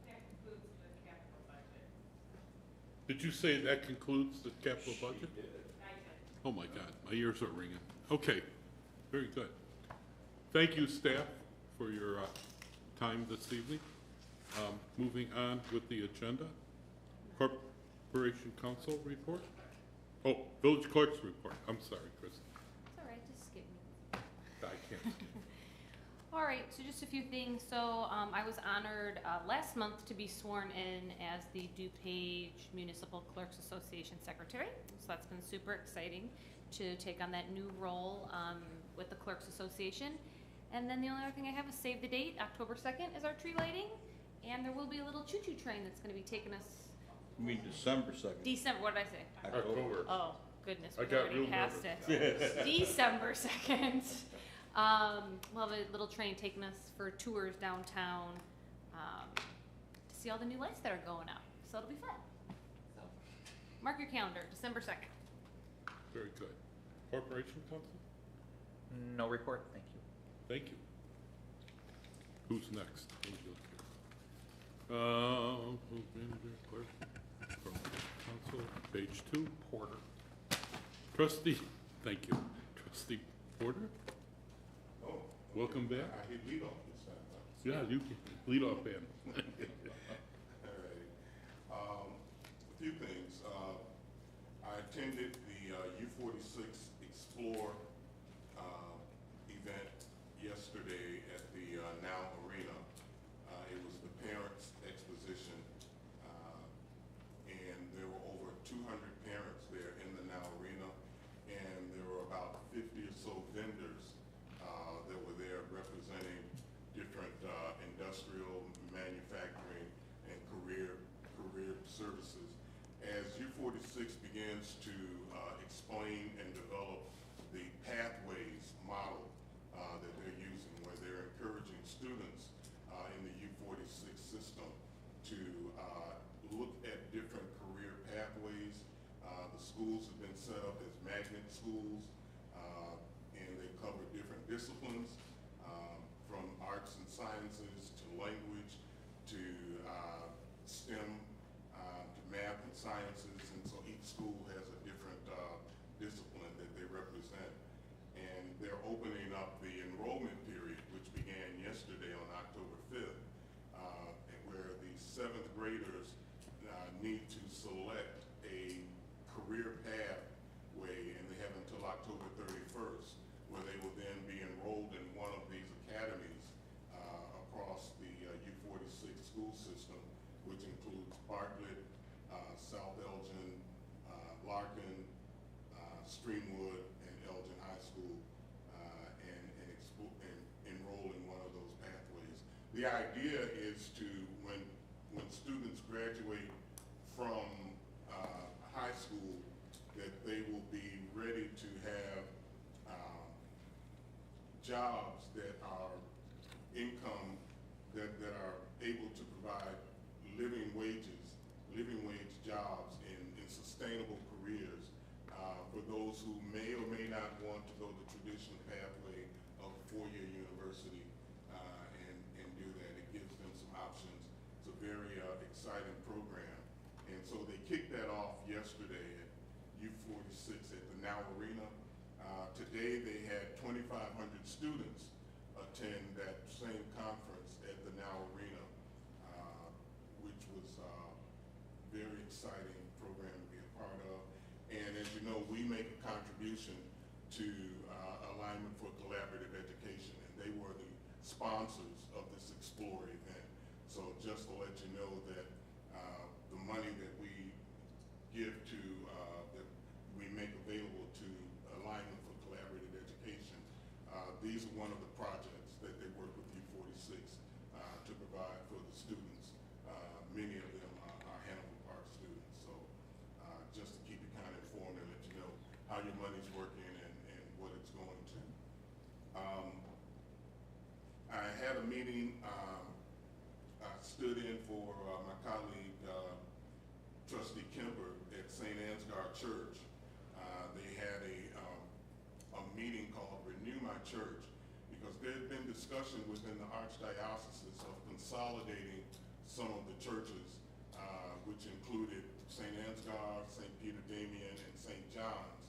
That concludes the capital budget. Did you say that concludes the capital budget? I did. Oh my God, my ears are ringing. Okay, very good. Thank you, staff, for your time this evening. Moving on with the agenda, Corporation Council report. Oh, Village Clerk's report. I'm sorry, Chris. It's all right, just skip me. I can't. All right, so just a few things. So I was honored last month to be sworn in as the DuPage Municipal Clerks Association Secretary. So that's been super exciting to take on that new role with the Clerks Association. And then the only other thing I have is save the date. October 2nd is our tree lighting. And there will be a little choo-choo train that's going to be taking us. You mean December 2nd? December, what did I say? October. Oh, goodness, I we've got already real passed nervous. it. December 2nd. We'll have a little train taking us for tours downtown to see all the new lights that are going up. So it'll be fun. So mark your calendar, December 2nd. Very good. Corporation Council? No report, thank you. Thank you. Who's next? Who's manager, clerk, Corporation Council, page 2. Porter. Trustee, thank you. Trustee Porter? Oh. Welcome back. I hit lead off this time, huh? Yeah, you can lead off, Ben. All right. A few things. I attended the U46 Explore event yesterday at the Now Arena. It was the Parents Exposition, and there were over 200 parents there in the Now Arena, and there were about 50 or so vendors that were there representing different industrial, manufacturing, and career services. As U46 begins to explain and develop the pathways model that they're using, where they're encouraging students in the U46 system to look at different career pathways. The schools have been set up as magnet schools, and they cover different disciplines, from arts and sciences to language to STEM to math and sciences, and so each school has a different discipline that they represent. And they're opening up the enrollment period, which began yesterday on October 5th, where the 7th graders need to select a career pathway, and they have until October 31st, where they will then be enrolled in one of these academies across the U46 school system, which includes Bartlett, South Elgin, Larkin, Streamwood, and Elgin High School, and enroll in one of those pathways. The idea is to, when students graduate from high school, that they will be ready to have jobs that are income, that are able to provide living wage jobs in sustainable careers for those who may or may not want to go the traditional pathway of a four-year university and do that. It gives them some options. It's a very exciting program. And so they kicked that off yesterday at U46 at the Now Arena. Today they had 2,500 students attend that same conference at the Now Arena, which was a very exciting program to be a part of. And as you know, we make a contribution to Alignment for Collaborative Education, and they were the sponsors of this Explore event. So just to let you know that the money that we give to, that we make available to Alignment for Collaborative Education, these are one of the projects that they work with U46 to provide for the students. Many of them are Hannibal Park students. So just to keep you kind of informed and let you know how your money's working and what it's going to. I had a meeting, I stood in for my colleague, Trustee Kemper at St. Ansgar Church. They had a meeting called Renew My Church, because there had been discussion within the Archdiocese of consolidating some of the churches, which included St. Ansgar, St. Peter Damian, and St. John's.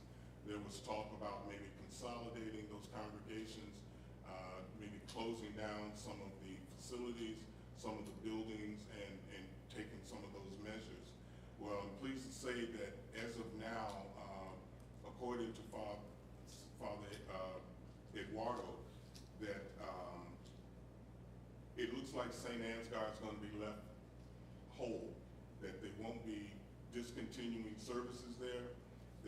There was talk about maybe consolidating those congregations, maybe closing down some of the facilities some of the buildings and taking some of those measures. Well, I'm pleased to say that as of now, according to Father Eduardo, that it looks like St. Ansgar is going to be left whole, that they won't be discontinuing services there,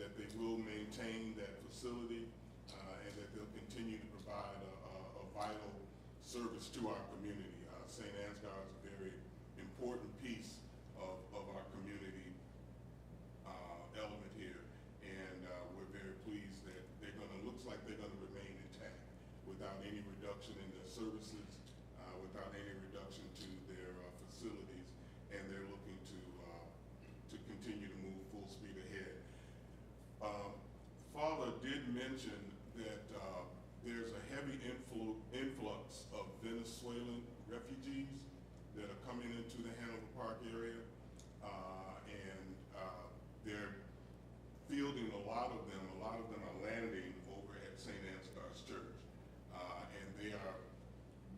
that they will maintain that facility, and that they'll continue to provide a vital service to our community. St. Ansgar is a very important piece of our community element here, and we're very pleased that looks like they're going to remain intact without any reduction in their services, without any reduction to their facilities, and they're looking to continue to move full speed ahead. Father did mention that there's a heavy influx of Venezuelan refugees that are coming into the Hanover Park area, and they're fielding a lot of them. A lot of them are landing over at St. Ansgar's Church, and they are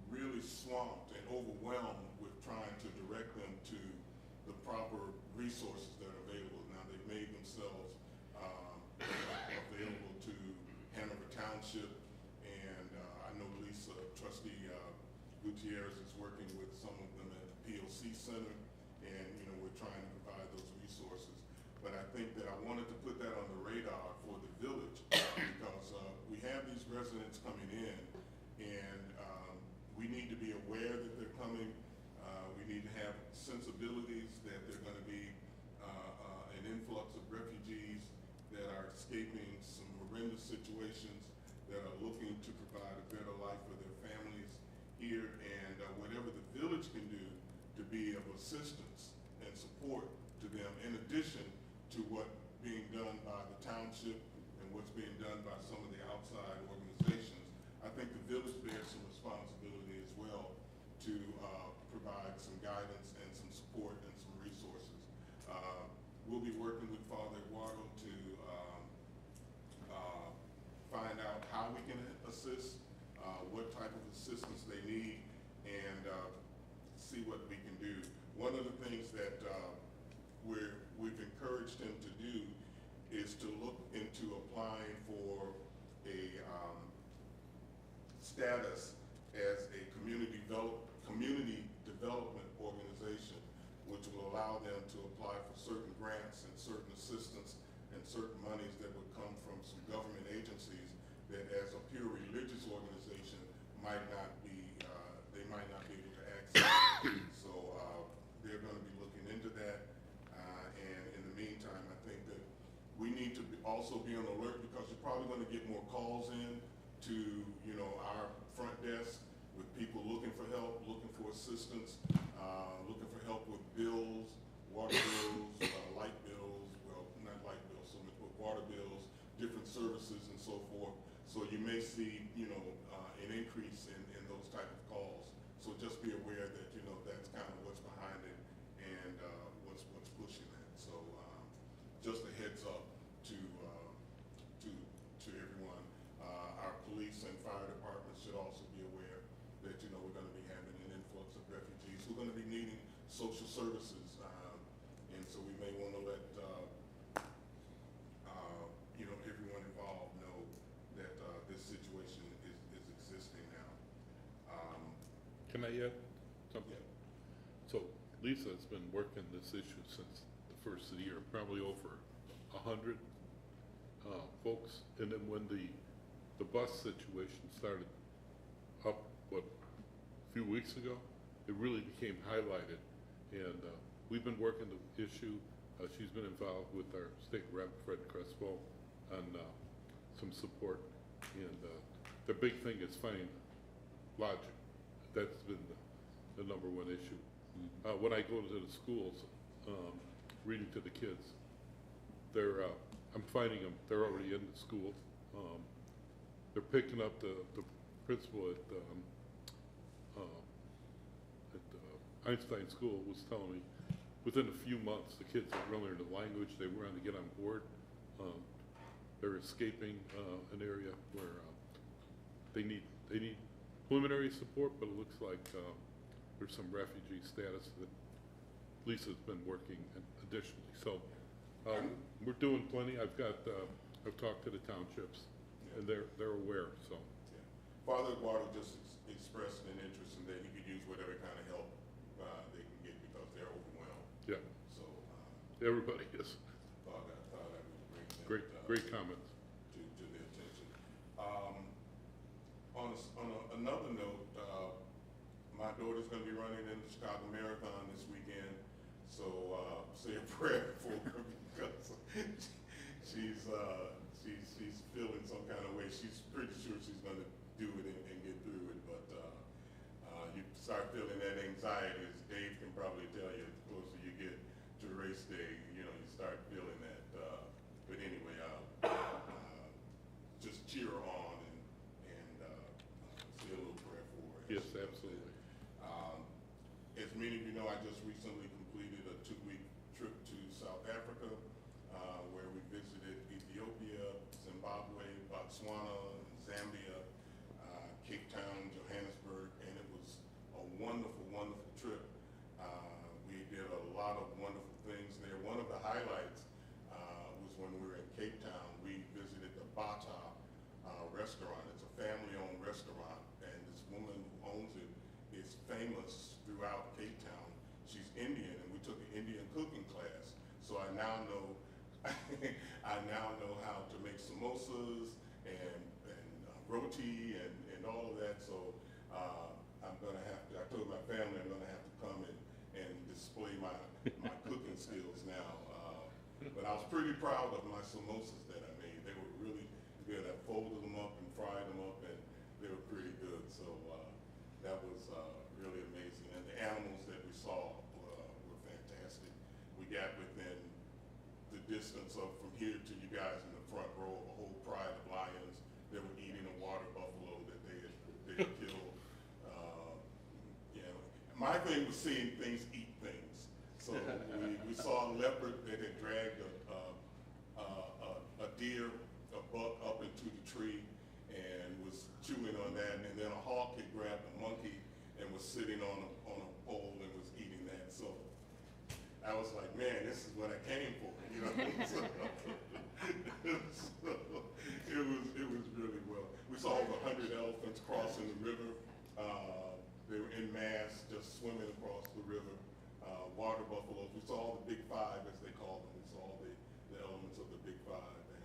really swamped and overwhelmed with trying to direct them to the proper resources that are available. Now, they've made themselves available to Hanover Township, and I know Lisa, Trustee Gutierrez is working with some of them at the POC Center, and we're trying to provide those resources. But I think that I wanted to put that on the radar for the village, because we have these residents coming in, and we need to be aware that they're coming. We need to have sensibilities that they're going to be an influx of refugees that are escaping some horrendous situations, that are looking to provide a better life for their families here, and whatever the village can do to be of assistance and support to them, in addition to what being done by the township and what's being done by some of the outside organizations. I think the village bears some responsibility as well to provide some guidance and some support and some resources. We'll be working with Father Eduardo to find out how we can assist, what type of assistance they need, and see what we can do. One of the things that we've encouraged him to do is to look into applying for a status as a community development organization, which will allow them to apply for certain grants and certain assistance and certain monies that would come from some government agencies that, as a pure religious organization, might not be able to access. So they're going to be looking into that, and in the meantime, I think that we need to also be on alert, because you're probably going to get more calls in to our front desk with people looking for help, looking for assistance, looking for help with bills, water bills, light bills, well, not light bills so much, but water bills, different services and so forth. So you may see, an increase in those type of calls. So just be aware that, that's kind of what's behind it, and what's pushing that. So just a heads up to everyone. Our police and fire departments should also be aware that, we're going to be having an influx of refugees who are going to be needing social services, and so we may want to let everyone involved know that this situation is existing now. Can I add something? Yeah. So Lisa's been working this issue since the first of the year, probably over 100 folks, and then when the bus situation started up, a few weeks ago, it really became highlighted, and we've been working the issue. She's been involved with our state rep, Fred Crespo, on some support, and the big thing is finding lodging. That's been the number one issue. When I go to the schools, reading to the kids, I'm finding them, they're already in the schools. They're picking up the principal at Einstein School was telling me within a few months the kids are learning the language, they were to get on board. They're escaping an area where they need preliminary support, but it looks like there's some refugee status that Lisa's been working additionally. So we're doing plenty. I've talked to the townships, and they're aware. So Father Eduardo just expressed an interest in that he could use whatever kind of help they can get because they're overwhelmed. yeah, So everybody is. thought I would bring that Great comments. to their attention. On another note, my daughter's going to be running in the Chicago Marathon this weekend, so say a prayer for her because she's feeling some kind of way. She's pretty sure she's going to do it and get through it, but you start feeling that anxiety, as Dave can probably tell you, the closer you get to race day, you start feeling that. But anyway, just cheer her on and say a little prayer for her. Yes, absolutely. As many of you know, I just recently completed a 2-week trip to South Africa, where we visited Ethiopia, Zimbabwe, Botswana, Zambia, Cape Town, Johannesburg, and it was a wonderful, wonderful trip. We did a lot of wonderful things there. One of the highlights was when we were in Cape Town. We visited the Bata restaurant. It's a family-owned restaurant, and this woman who owns it is famous throughout Cape Town. She's Indian, and we took an Indian cooking class. So I now know how to make samosas and roti and all of that. So I'm gonna have to. I told my family I'm gonna have to come and display my cooking skills now. But I was pretty proud of my samosas that I made. They were really good. I folded them up and fried them up, and they were pretty good. So that was really amazing. And the animals that we saw were fantastic. We got within the distance of from here to you guys in the front row of a whole pride of lions that were eating a water buffalo that they had killed. My thing was seeing things eat things. So we saw a leopard that had dragged a deer, a buck up into the tree and was chewing on that. And then a hawk had grabbed a monkey and was sitting on a pole and was eating that. So I was like, man, this is what I came for, So, it was really well. We saw over 100 elephants crossing the river. They were in mass, just swimming across the river. Water buffaloes. We saw all the big five, as they call them. We saw the elements of the big five, and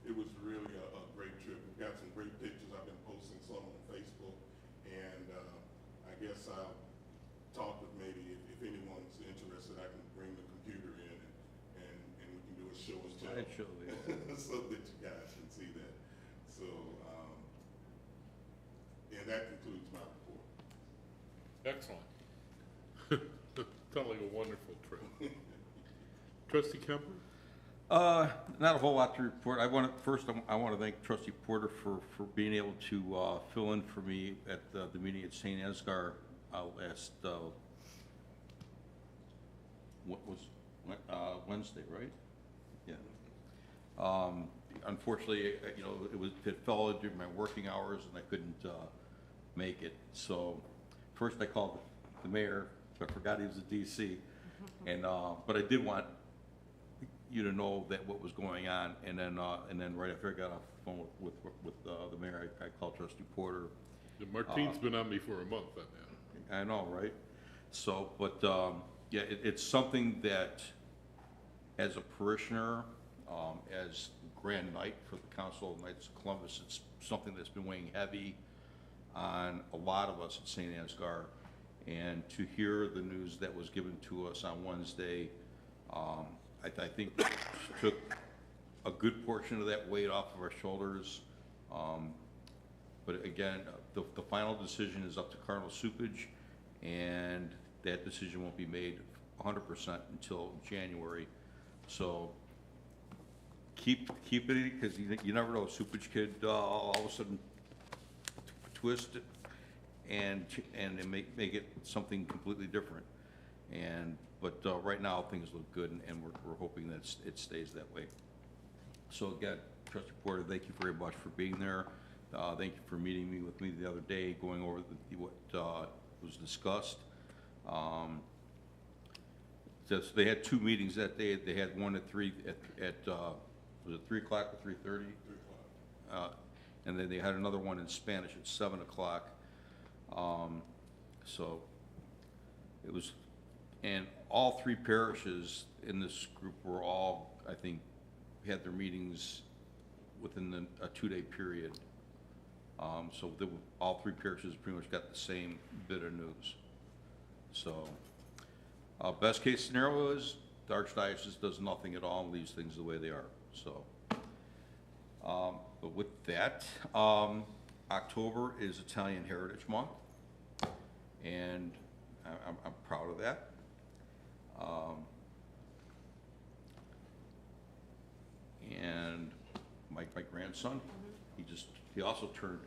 it was really a great trip. We've got some great pictures. I've been posting some on Facebook, and I guess I'll talk with maybe if anyone's interested, I can bring the computer in and we can do a show and tell so that you guys can see that. So, and that concludes my report. Excellent. Sounds like a wonderful trip. Trustee Kemper? Not a whole lot to report. I want to thank Trustee Porter for being able to fill in for me at the meeting at St. Ansgar last Wednesday, right? Yeah. Unfortunately, it fell during my working hours and I couldn't make it. So first I called the mayor. I forgot he was a DC, and but I did want you to know that what was going on, and then right after I got off the phone with the mayor, I called Trustee Porter. Yeah, Martine's been on me for a month on that. I know, right? So, but yeah, it's something that, as a parishioner, as Grand Knight for the Council of Knights of Columbus, it's something that's been weighing heavy on a lot of us at St. Ansgar. And to hear the news that was given to us on Wednesday, I think took a good portion of that weight off of our shoulders. But again, the final decision is up to Cardinal Supage, and that decision won't be made 100% until January. So keep it, because you never know, Supage could all of a sudden twist it and make it something completely different. But right now things look good, and we're hoping that it stays that way. So again, Trustee Porter, thank you very much for being there. Thank you for meeting with me the other day, going over what was discussed. Just, they had 2 meetings that day. They had one at 3, was it 3 o'clock or 3:30? 3 o'clock. And then they had another one in Spanish at 7 o'clock. So it was, and all 3 parishes in this group were all, I think, had their meetings within a 2-day period. So all 3 parishes pretty much got the same bit of news. So, best case scenario is the Archdiocese does nothing at all and leaves things the way they are. So, but with that, October is Italian Heritage Month, and I'm proud of that. And my grandson, he also turned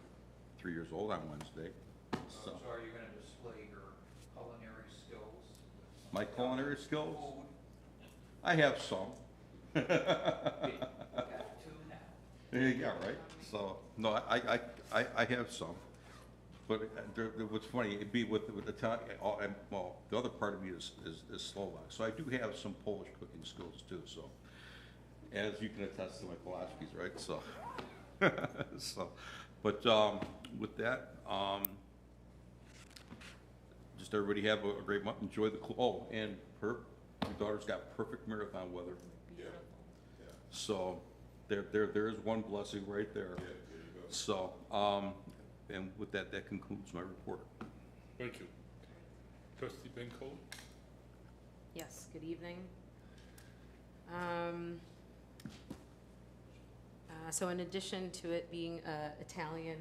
3 years old on Wednesday. So are you gonna display your culinary skills? My culinary skills? I have some. You got 2 now. Yeah, right. So, no, I have some. But what's funny, it'd be with Italian, well, the other part of me is Slovak. So I do have some Polish cooking skills too, so. As you can attest to my philosophies, right? So, so, but with that, just everybody have a great month. Enjoy the, and your daughter's got perfect marathon weather. Yeah, yeah. So there's one blessing right there. Yeah, there you go. So, and with that, that concludes my report. Thank you. Trustee Benko? Yes, good evening. So in addition to it being Italian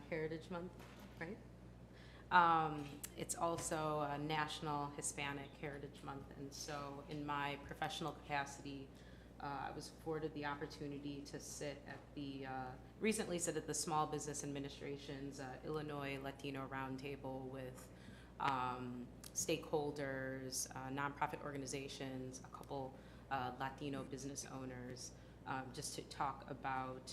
Heritage Month, right? It's also National Hispanic Heritage Month, and so in my professional capacity, I was afforded the opportunity to sit at the, recently sit at the Small Business Administration's Illinois Latino Roundtable with stakeholders, nonprofit organizations, a couple Latino business owners, just to talk about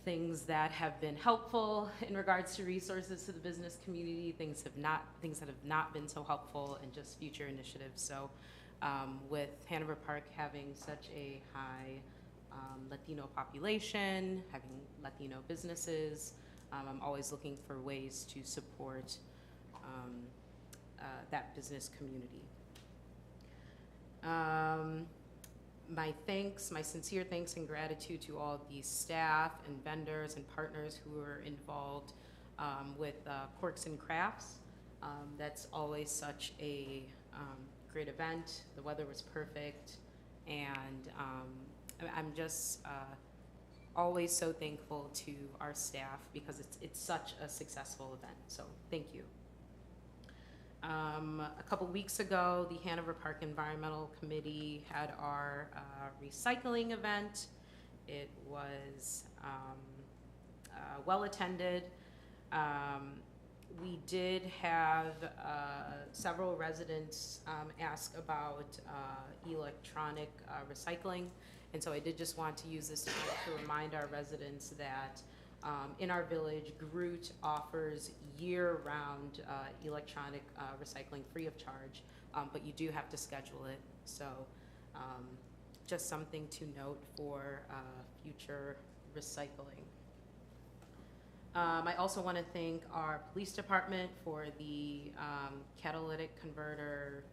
things that have been helpful in regards to resources to the business community, things that have not been so helpful, and just future initiatives. So with Hanover Park having such a high Latino population, having Latino businesses, I'm always looking for ways to support that business community. My sincere thanks and gratitude to all the staff and vendors and partners who are involved with Corks and Crafts. That's always such a great event. The weather was perfect, and I'm just always so thankful to our staff because it's such a successful event. So thank you. A couple weeks ago, the Hanover Park Environmental Committee had our recycling event. It was well attended. We did have several residents ask about electronic recycling, and so I did just want to use this time to remind our residents that in our village, Groot offers year-round electronic recycling free of charge, but you do have to schedule it. So just something to note for future recycling. I also want to thank our police department for the catalytic converter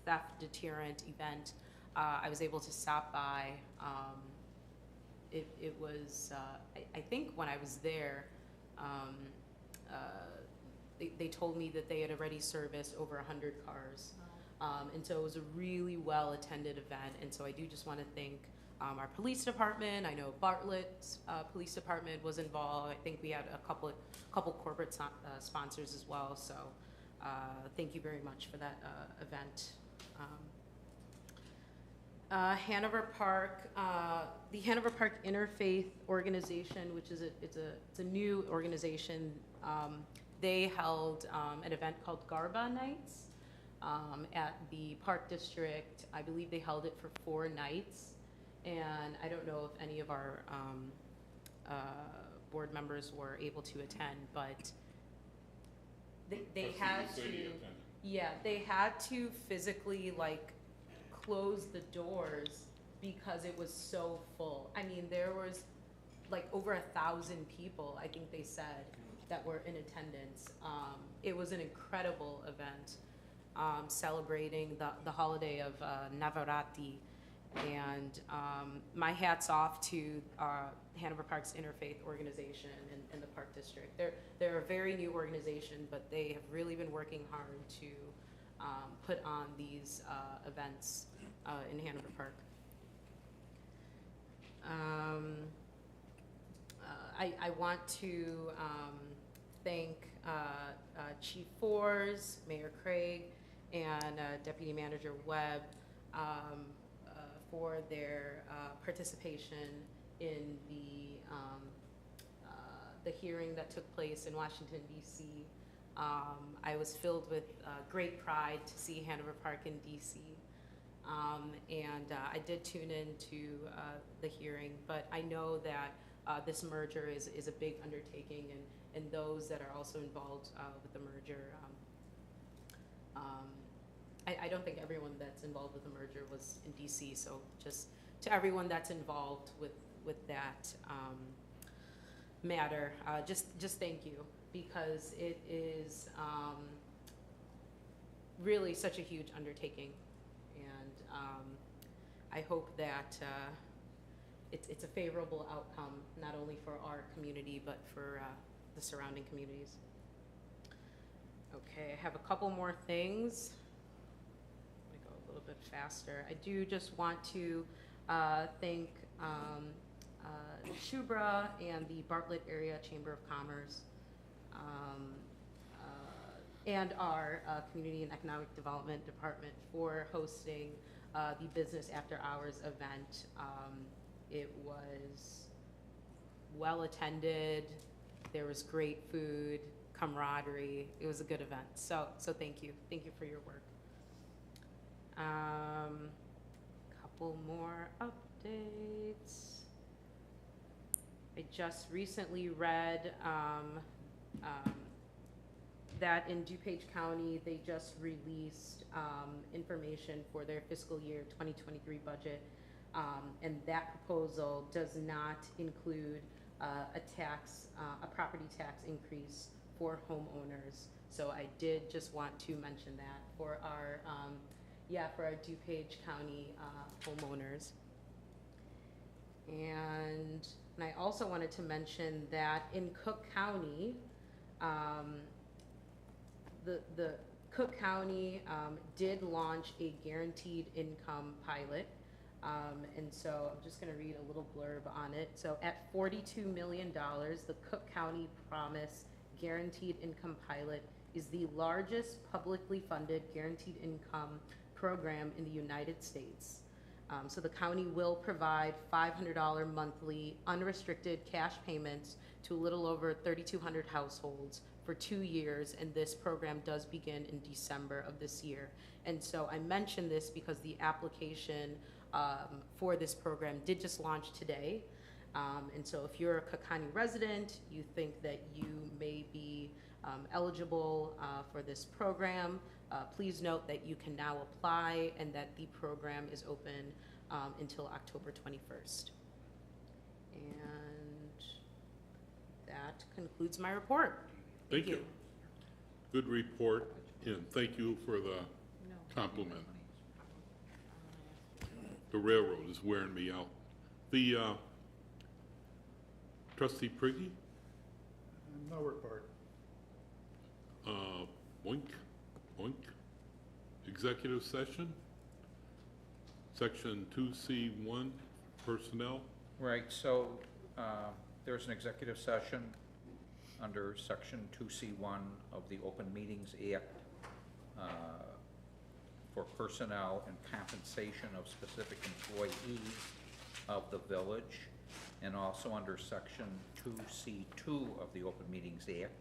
theft deterrent event. I was able to stop by. It was, I think when I was there, they told me that they had already serviced over 100 cars. And so it was a really well-attended event. And so I do just want to thank our police department. I know Bartlett's police department was involved. I think we had a couple corporate sponsors as well. So thank you very much for that event. Hanover Park, the Hanover Park Interfaith Organization, which is it's a new organization. They held an event called Garba Nights at the Park District. I believe they held it for 4 nights, and I don't know if any of our board members were able to attend, but They Trustee had Lucidia to, attended. yeah, they had to physically like close the doors because it was so full. I mean, there was like over 1,000 people, I think they said, that were in attendance. It was an incredible event, celebrating the holiday of Navaratri. And my hat's off to Hanover Park's Interfaith Organization and the Park District. They're a very new organization, but they have really been working hard to put on these events in Hanover Park. I want to thank Chief Fours, Mayor Craig, and Deputy Manager Webb for their participation in the hearing that took place in Washington, D.C. I was filled with great pride to see Hanover Park in D.C. And I did tune in to the hearing, but I know that this merger is a big undertaking, and those that are also involved with the merger, I don't think everyone that's involved with the merger was in DC, so just to everyone that's involved with that matter, just thank you, because it is really such a huge undertaking, and I hope that it's a favorable outcome, not only for our community, but for the surrounding communities. Okay, I have a couple more things. I'm gonna go a little bit faster. I do just want to thank Shubra and the Bartlett Area Chamber of Commerce and our Community and Economic Development Department for hosting the Business After Hours event. It was well attended. There was great food, camaraderie. It was a good event. So thank you. Thank you for your work. Couple more updates. I just recently read that in DuPage County, they just released information for their fiscal year 2023 budget. And that proposal does not include a property tax increase for homeowners. So I did just want to mention that for our DuPage County homeowners. And I also wanted to mention that in Cook County, the Cook County did launch a guaranteed income pilot. And so I'm just going to read a little blurb on it. So at $42 million, the Cook County Promise Guaranteed Income Pilot is the largest publicly funded guaranteed income program in the United States. So the county will provide $500 monthly unrestricted cash payments to a little over 3,200 households for 2 years, and this program does begin in December of this year. And so I mention this because the application for this program did just launch today. And so if you're a Cook County resident, you think that you may be eligible for this program, please note that you can now apply and that the program is open until October 21st. And that concludes my report. Thank you. Good report, and thank you for the compliment. The railroad is wearing me out. The Trustee Priggy? No report. Boink, boink. Executive session, section 2C1, personnel. Right, so there's an executive session under section 2C1 of the Open Meetings Act for personnel and compensation of specific employees of the village, and also under section 2C2 of the Open Meetings Act,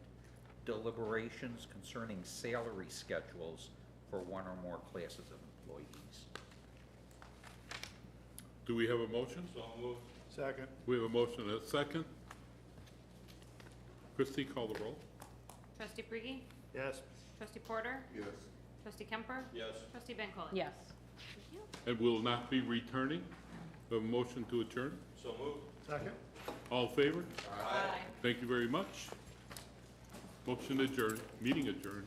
deliberations concerning salary schedules for one or more classes of employees. Do we have a motion? So moved. Second. We have a motion and a second. Christie, call the roll. Trustee Brigi? Yes. Trustee Porter? Yes. Trustee Kemper? Yes. Trustee Van Collen? Yes. Thank you. And will not be returning. We have a motion to adjourn. So moved. Second? All in favor? Aye. Thank you very much. Motion adjourned, meeting adjourned.